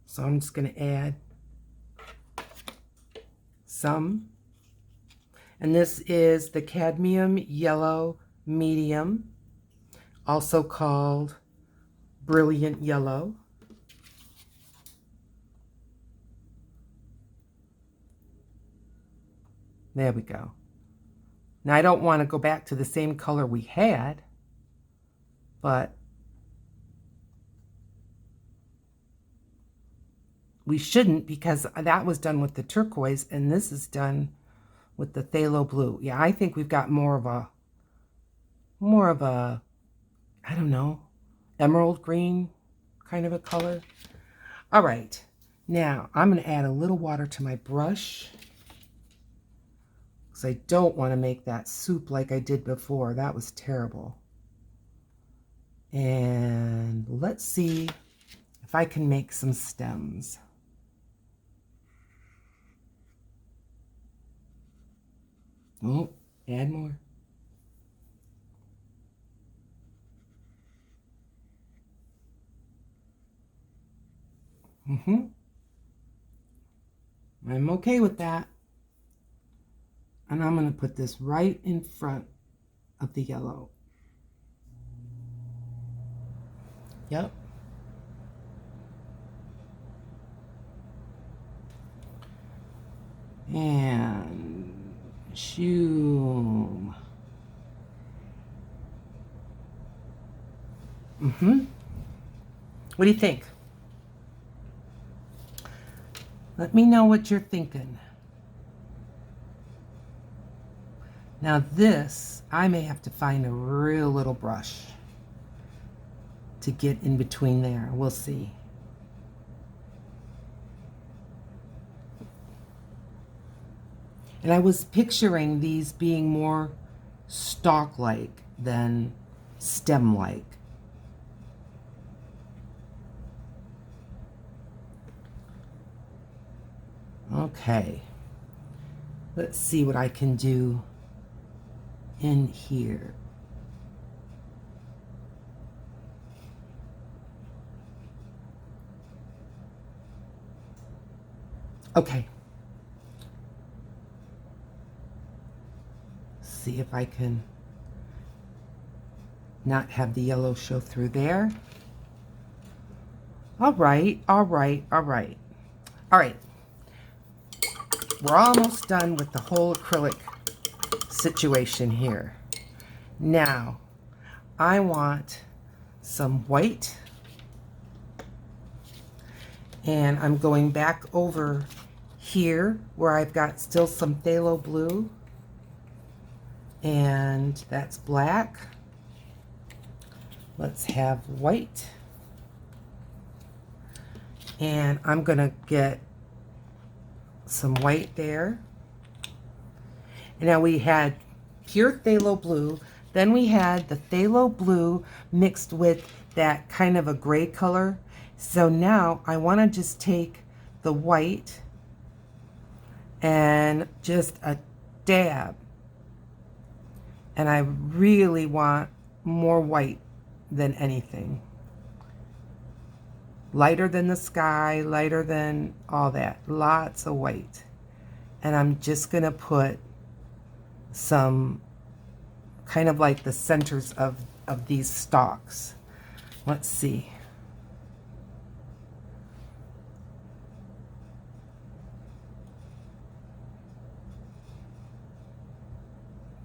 So I'm just going to add some. And this is the cadmium yellow medium, also called brilliant yellow. There we go. Now I don't want to go back to the same color we had, but we shouldn't, because that was done with the turquoise and this is done with the phthalo blue. Yeah, I think we've got more of a, I don't know, emerald green kind of a color. All right, now I'm going to add a little water to my brush because I don't want to make that soup like I did before. That was terrible. And let's see if I can make some stems. Oh, add more. I'm okay with that. And I'm going to put this right in front of the yellow. Yep. And shoom. What do you think? Let me know what you're thinking. Now this, I may have to find a real little brush to get in between there. We'll see. And I was picturing these being more stalk-like than stem-like. Okay. Let's see what I can do in here. Okay. See if I can not have the yellow show through there. All right, all right, all right. All right. We're almost done with the whole acrylic situation here. Now, I want some white. And I'm going back over here where I've got still some phthalo blue. And that's black. Let's have white. And I'm going to get some white there. And now we had pure phthalo blue. Then we had the phthalo blue mixed with that kind of a gray color. So now I want to just take the white and just a dab. And I really want more white than anything. Lighter than the sky, lighter than all that. Lots of white. And I'm just going to put some kind of like the centers of these stalks. Let's see.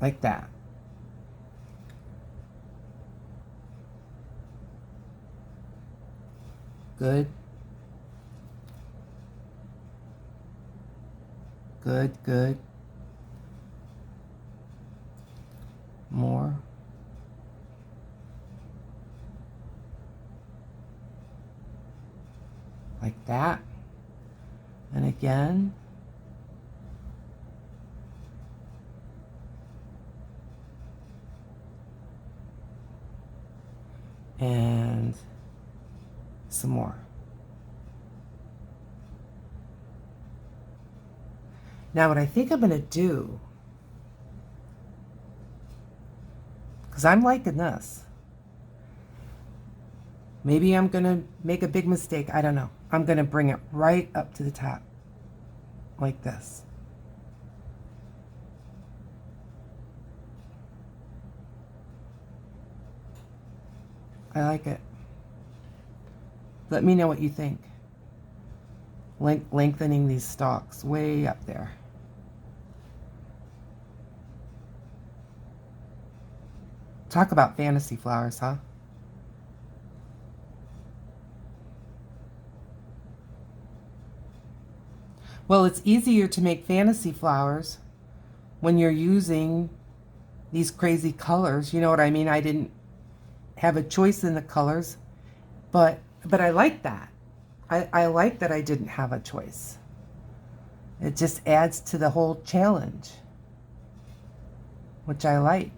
Like that. Good. Good, good. More. Like that. And again. And some more. Now what I think I'm going to do, because I'm liking this. Maybe I'm going to make a big mistake. I don't know. I'm going to bring it right up to the top. Like this. I like it. Let me know what you think. Lengthening these stalks way up there. Talk about fantasy flowers, huh? Well, it's easier to make fantasy flowers when you're using these crazy colors. You know what I mean? I didn't have a choice in the colors, but I like that. I like that I didn't have a choice. It just adds to the whole challenge, which I like.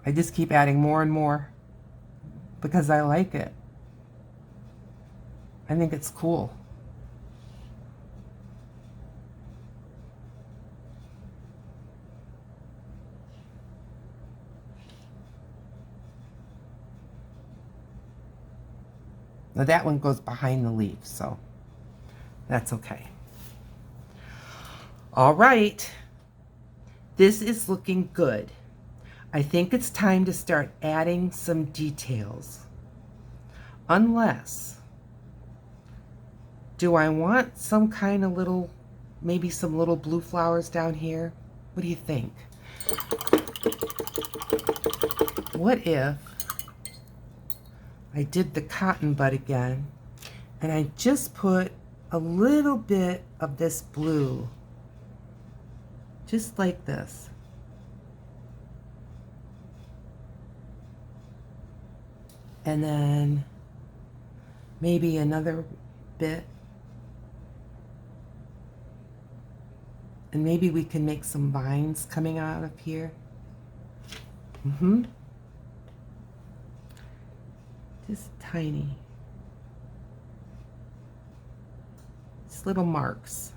I just keep adding more and more because I like it. I think it's cool. Now that one goes behind the leaf, so that's okay. All right, this is looking good. I think it's time to start adding some details. Unless, do I want some kind of little, maybe some little blue flowers down here? What do you think? What if I did the cotton bud again and I just put a little bit of this blue, just like this. And then maybe another bit. And maybe we can make some vines coming out of here. Just tiny. Just little marks.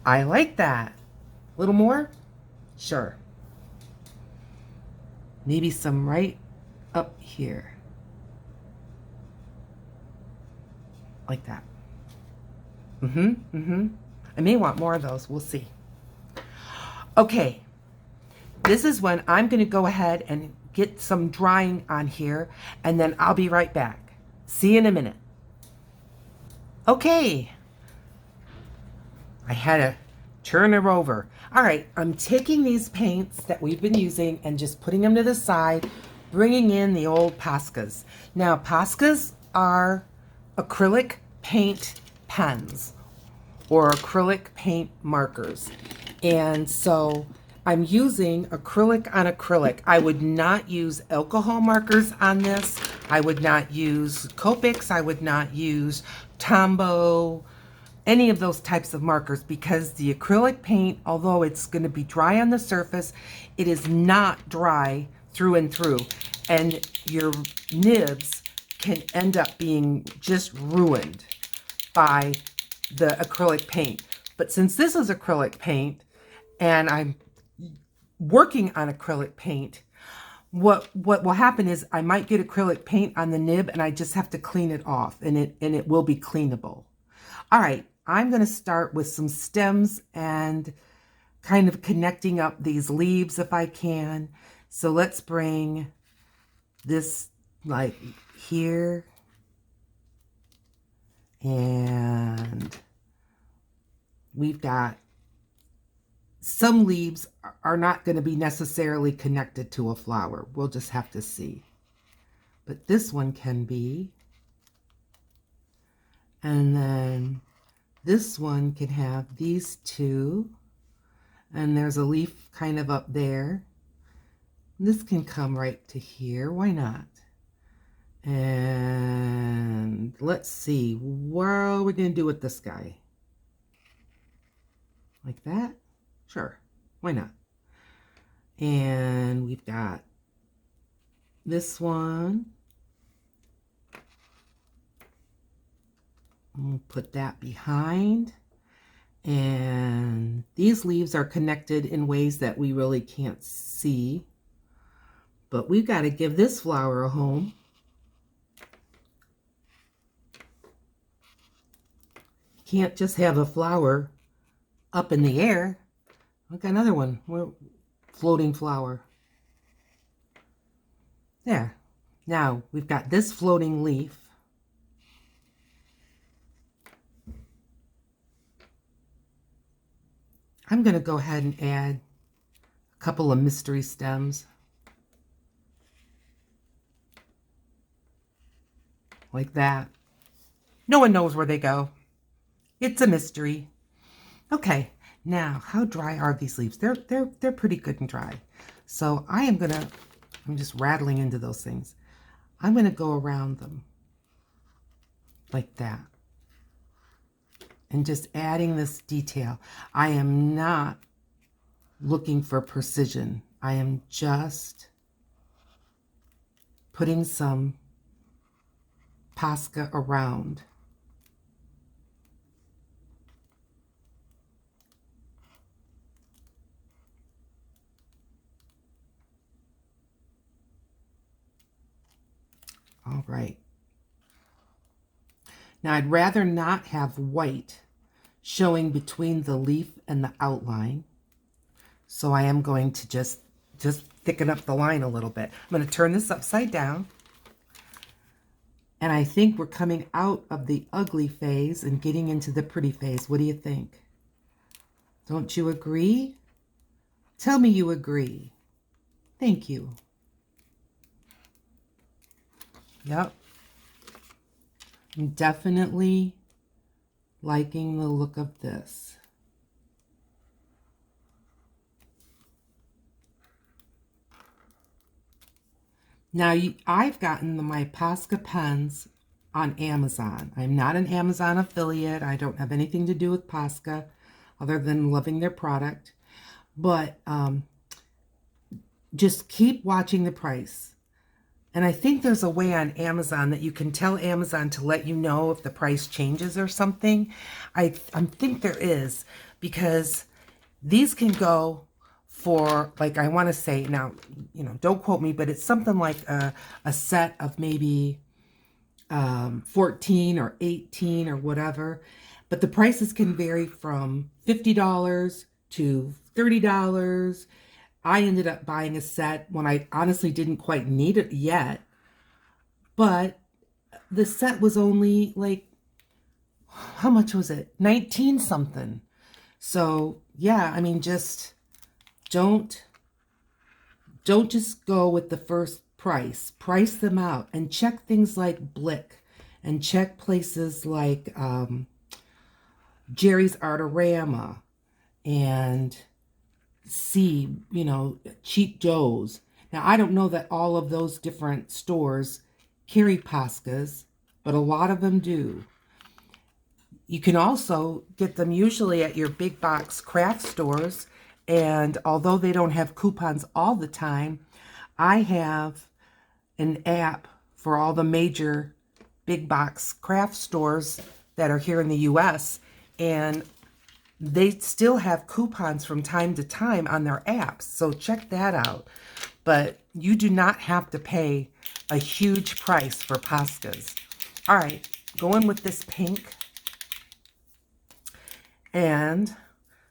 I like that. A little more? Sure. Maybe some right up here. Like that. I may want more of those. We'll see. Okay. This is when I'm going to go ahead and get some drying on here, and then I'll be right back. See you in a minute. Okay. I had to turn her over. All right, I'm taking these paints that we've been using and just putting them to the side, bringing in the old Poscas. Now, Poscas are acrylic paint pens or acrylic paint markers. And so I'm using acrylic on acrylic. I would not use alcohol markers on this. I would not use Copics. I would not use Tombow, any of those types of markers, because the acrylic paint, although it's going to be dry on the surface, it is not dry through and through. And your nibs can end up being just ruined by the acrylic paint. But since this is acrylic paint and I'm working on acrylic paint, what will happen is I might get acrylic paint on the nib and I just have to clean it off, and it will be cleanable. All right, I'm going to start with some stems and kind of connecting up these leaves if I can. So let's bring this like here, and we've got some leaves are not going to be necessarily connected to a flower. We'll just have to see. But this one can be. And then this one can have these two. And there's a leaf kind of up there. This can come right to here. Why not? And let's see, what are we going to do with this guy? Like that? Sure, why not? And we've got this one. We'll put that behind. And these leaves are connected in ways that we really can't see. But we've got to give this flower a home. You can't just have a flower up in the air. Look, another one. Floating flower. There. Now we've got this floating leaf. I'm going to go ahead and add a couple of mystery stems. Like that. No one knows where they go. It's a mystery. Okay, now how dry are these leaves? They're pretty good and dry. So I'm just rattling into those things. I'm gonna go around them like that. And just adding this detail. I am not looking for precision. I am just putting some Posca around. All right. Now I'd rather not have white showing between the leaf and the outline. So I am going to just thicken up the line a little bit. I'm going to turn this upside down. And I think we're coming out of the ugly phase and getting into the pretty phase. What do you think? Don't you agree? Tell me you agree. Thank you. Yep. I'm definitely liking the look of this. Now, I've gotten my Posca pens on Amazon. I'm not an Amazon affiliate. I don't have anything to do with Posca other than loving their product. But just keep watching the price. And I think there's a way on Amazon that you can tell Amazon to let you know if the price changes or something. I think there is, because these can go for, like, I want to say, now, you know, don't quote me, but it's something like a set of maybe 14 or 18 or whatever. But the prices can vary from $50 to $30. I ended up buying a set when I honestly didn't quite need it yet. But the set was only like, how much was it? 19 something. So yeah, I mean, just don't just go with the first price. Price them out and check things like Blick and check places like Jerry's Artorama and see, you know, Cheap Joe's. Now, I don't know that all of those different stores carry Poscas, but a lot of them do. You can also get them usually at your big box craft stores, and although they don't have coupons all the time, I have an app for all the major big box craft stores that are here in the US, and they still have coupons from time to time on their apps, so check that out. But you do not have to pay a huge price for Poscas. All right, going with this pink. And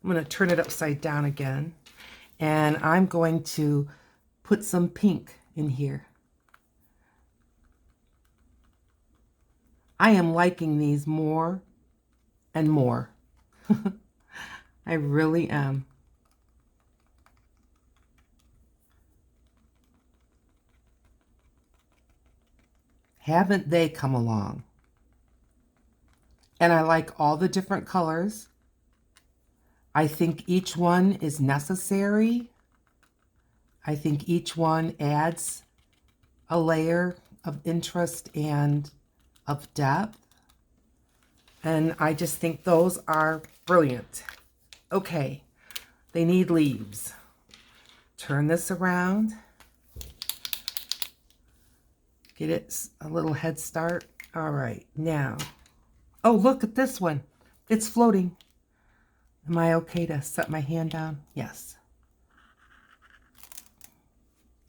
I'm going to turn it upside down again. And I'm going to put some pink in here. I am liking these more and more. I really am. Haven't they come along? And I like all the different colors. I think each one is necessary. I think each one adds a layer of interest and of depth. And I just think those are brilliant. Okay, they need leaves. Turn this around. Get it a little head start. All right, now. Oh, look at this one. It's floating. Am I okay to set my hand down? Yes.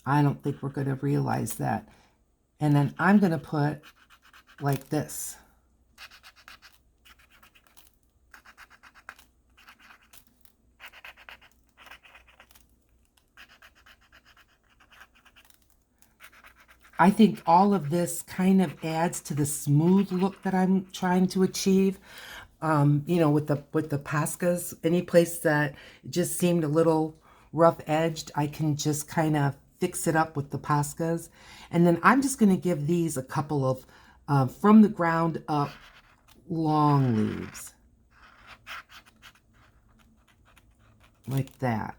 I don't think we're going to realize that. And then I'm going to put like this. I think all of this kind of adds to the smooth look that I'm trying to achieve. You know, with the Poscas, any place that just seemed a little rough edged, I can just kind of fix it up with the Poscas. And then I'm just going to give these a couple of from the ground up long leaves. Like that.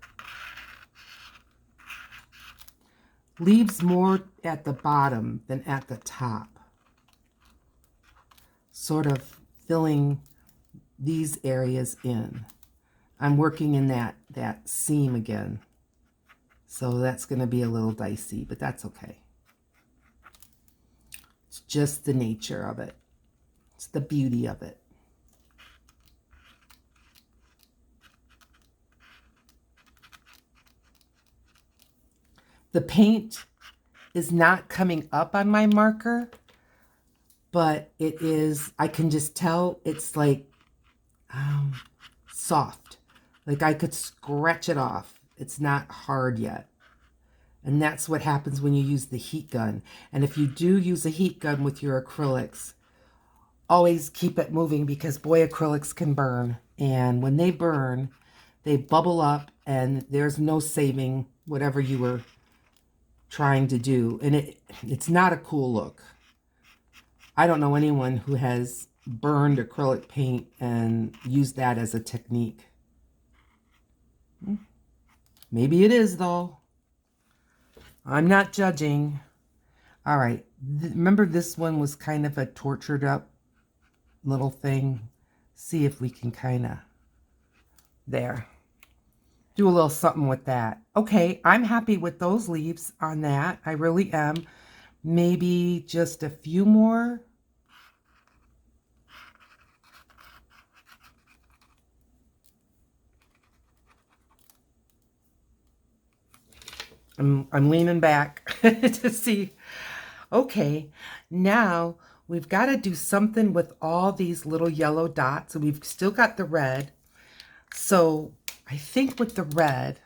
Leaves more at the bottom than at the top. Sort of filling these areas in. I'm working in that seam again. So that's going to be a little dicey, but that's okay. It's just the nature of it. It's the beauty of it. The paint is not coming up on my marker, but it is, I can just tell it's like soft. Like I could scratch it off. It's not hard yet. And that's what happens when you use the heat gun. And if you do use a heat gun with your acrylics, always keep it moving because boy, acrylics can burn. And when they burn, they bubble up and there's no saving whatever you were trying to do. And it's not a cool look. I don't know anyone who has burned acrylic paint and used that as a technique. Maybe it is though. I'm not judging. All right. Remember this one was kind of a tortured up little thing. See if we can kind of, there. Do a little something with that. Okay, I'm happy with those leaves on that. I really am. Maybe just a few more. I'm leaning back to see. Okay, now we've got to do something with all these little yellow dots. And we've still got the red. So I think with the red,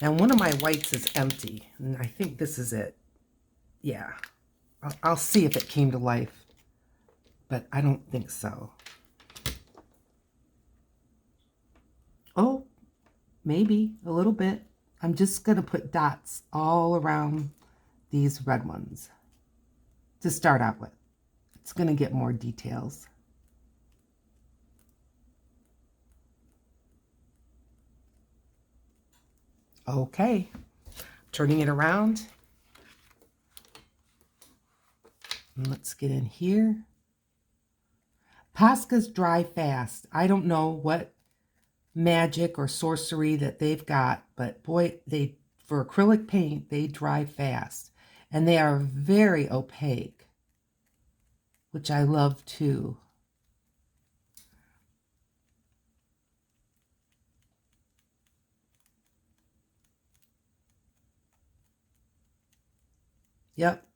and one of my whites is empty. And I think this is it. Yeah, I'll see if it came to life. But I don't think so. Oh, maybe a little bit. I'm just going to put dots all around these red ones to start out with. It's going to get more details. Okay, turning it around. And let's get in here. Poscas dry fast. I don't know what magic or sorcery that they've got, but boy, for acrylic paint, they dry fast. And they are very opaque, which I love too. Yep,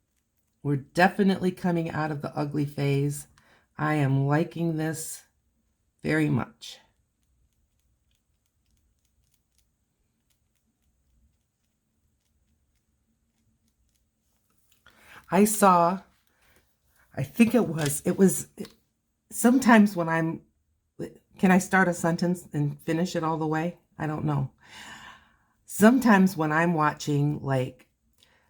we're definitely coming out of the ugly phase. I am liking this very much. I think it was sometimes when can I start a sentence and finish it all the way? I don't know. Sometimes when I'm watching like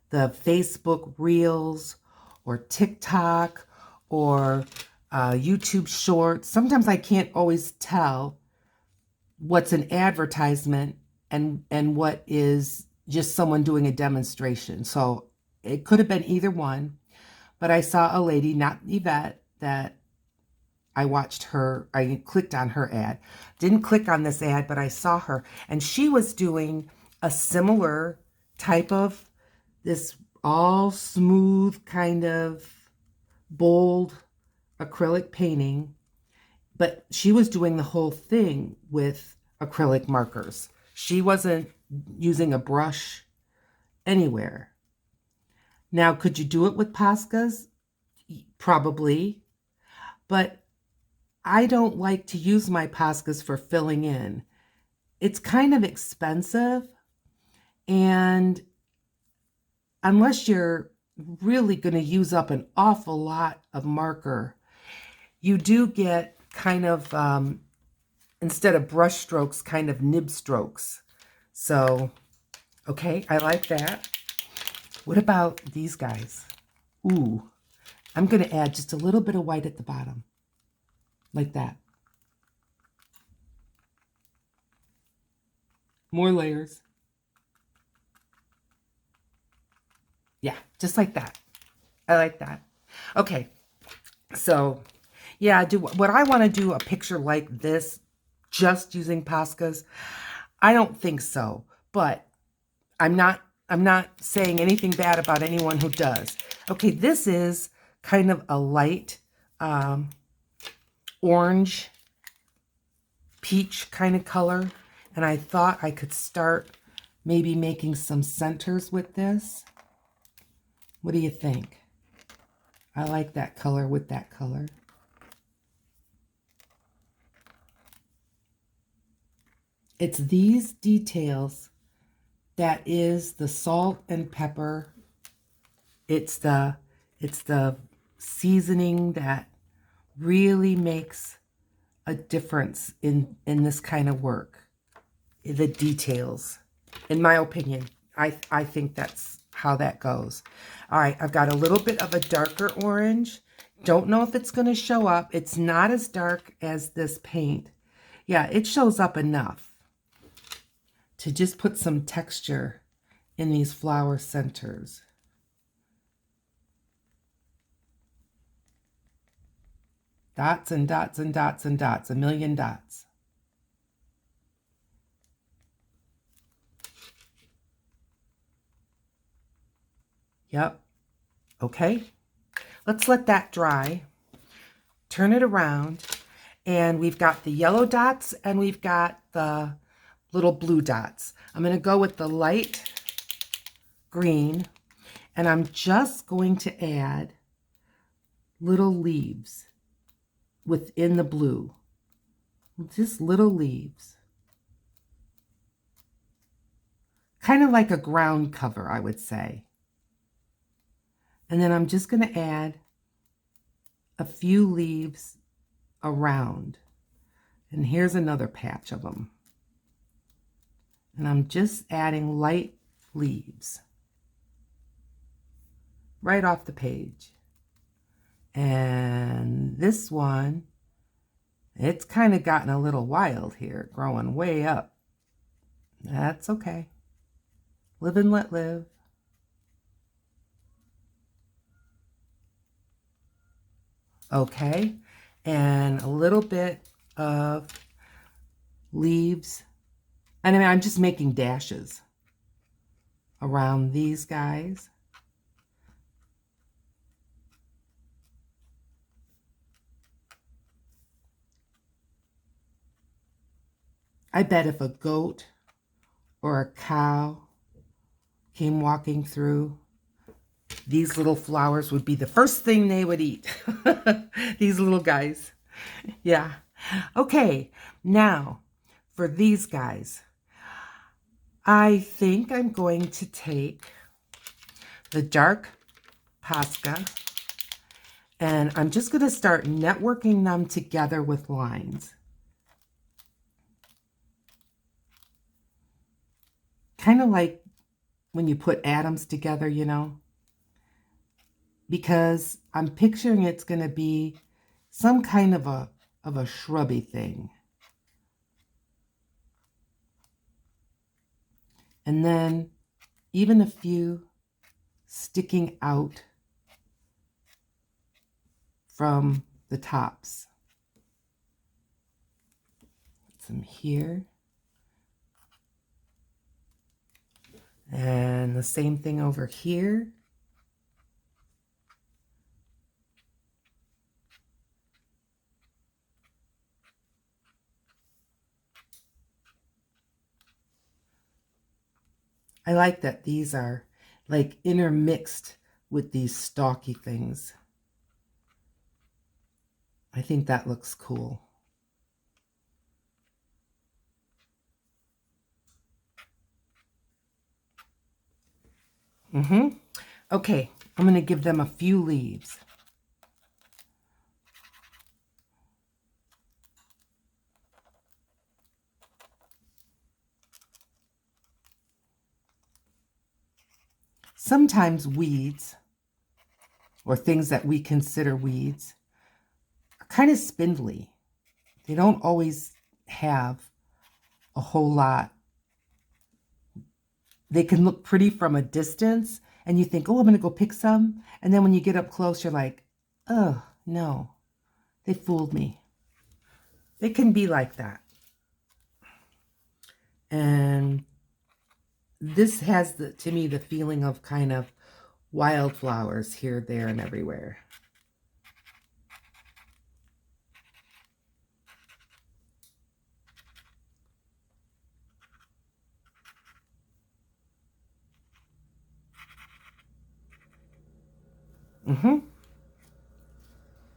the Facebook Reels or TikTok or YouTube Shorts, sometimes I can't always tell what's an advertisement and what is just someone doing a demonstration. So It could have been either one, but I saw a lady, not Yvette, that I watched her, I clicked on her ad. Didn't click on this ad, but I saw her, and she was doing a similar type of this all smooth kind of bold acrylic painting, but she was doing the whole thing with acrylic markers. She wasn't using a brush anywhere. Now, could you do it with Poscas? Probably, but I don't like to use my Poscas for filling in. It's kind of expensive, and unless you're really going to use up an awful lot of marker, you do get kind of, instead of brush strokes, kind of nib strokes. So, okay, I like that. What about these guys? Ooh, I'm going to add just a little bit of white at the bottom, like that. More layers. Yeah, just like that. I like that. Okay, so yeah, what I want to do a picture like this just using Poscas? I don't think so, but I'm not saying anything bad about anyone who does. Okay, this is kind of a light orange peach kind of color, and I thought I could start maybe making some centers with this. What do you think? I like that color with that color. It's these details that is the salt and pepper. It's the seasoning that really makes a difference in this kind of work. The details, in my opinion. I think that's how that goes. All right, I've got a little bit of a darker orange. Don't know if it's going to show up. It's not as dark as this paint. Yeah, it shows up enough to just put some texture in these flower centers. Dots and dots and dots and dots, a million dots. Yep. Okay. Let's let that dry. Turn it around. And we've got the yellow dots and we've got the little blue dots. I'm going to go with the light green, and I'm just going to add little leaves within the blue. Just little leaves. Kind of like a ground cover, I would say. And then I'm just going to add a few leaves around. And here's another patch of them. And I'm just adding light leaves right off the page. And this one, it's kind of gotten a little wild here, growing way up. That's okay. Live and let live. Okay, and a little bit of leaves. And I mean, I'm just making dashes around these guys. I bet if a goat or a cow came walking through, these little flowers would be the first thing they would eat. These little guys. Yeah. Okay, now for these guys, I think I'm going to take the dark Posca, and I'm just going to start networking them together with lines. Kind of like when you put atoms together, you know, because I'm picturing it's going to be some kind of a shrubby thing. And then even a few sticking out from the tops. Some here. And the same thing over here. I like that these are like intermixed with these stalky things. I think that looks cool. Okay, I'm going to give them a few leaves. Sometimes weeds, or things that we consider weeds, are kind of spindly. They don't always have a whole lot. They can look pretty from a distance, and you think, oh, I'm going to go pick some. And then when you get up close, you're like, oh, no, they fooled me. They can be like that. And this has, to me, the feeling of kind of wildflowers here, there, and everywhere.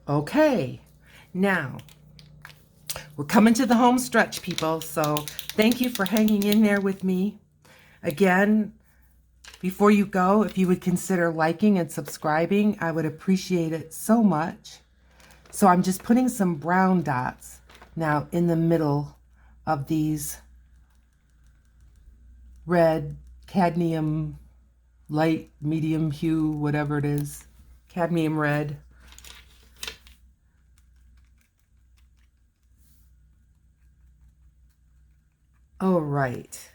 Okay, now we're coming to the home stretch, people. So thank you for hanging in there with me. Again, before you go, if you would consider liking and subscribing, I would appreciate it so much. So I'm just putting some brown dots now in the middle of these red, cadmium, light, medium hue, whatever it is, cadmium red. All right.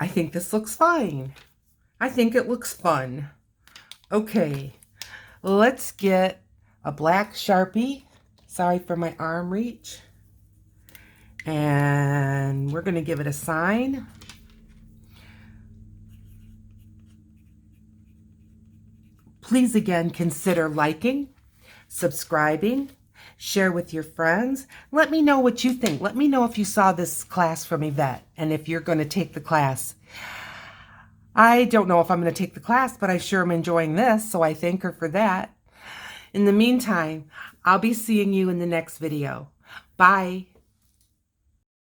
I think this looks fine. I think it looks fun. Okay, let's get a black Sharpie. Sorry for my arm reach. And we're going to give it a sign. Please again consider liking, subscribing, share with your friends. Let me know what you think. Let me know if you saw this class from Yvette and if you're going to take the class. I don't know if I'm going to take the class, but I sure am enjoying this, so I thank her for that. In the meantime, I'll be seeing you in the next video. Bye.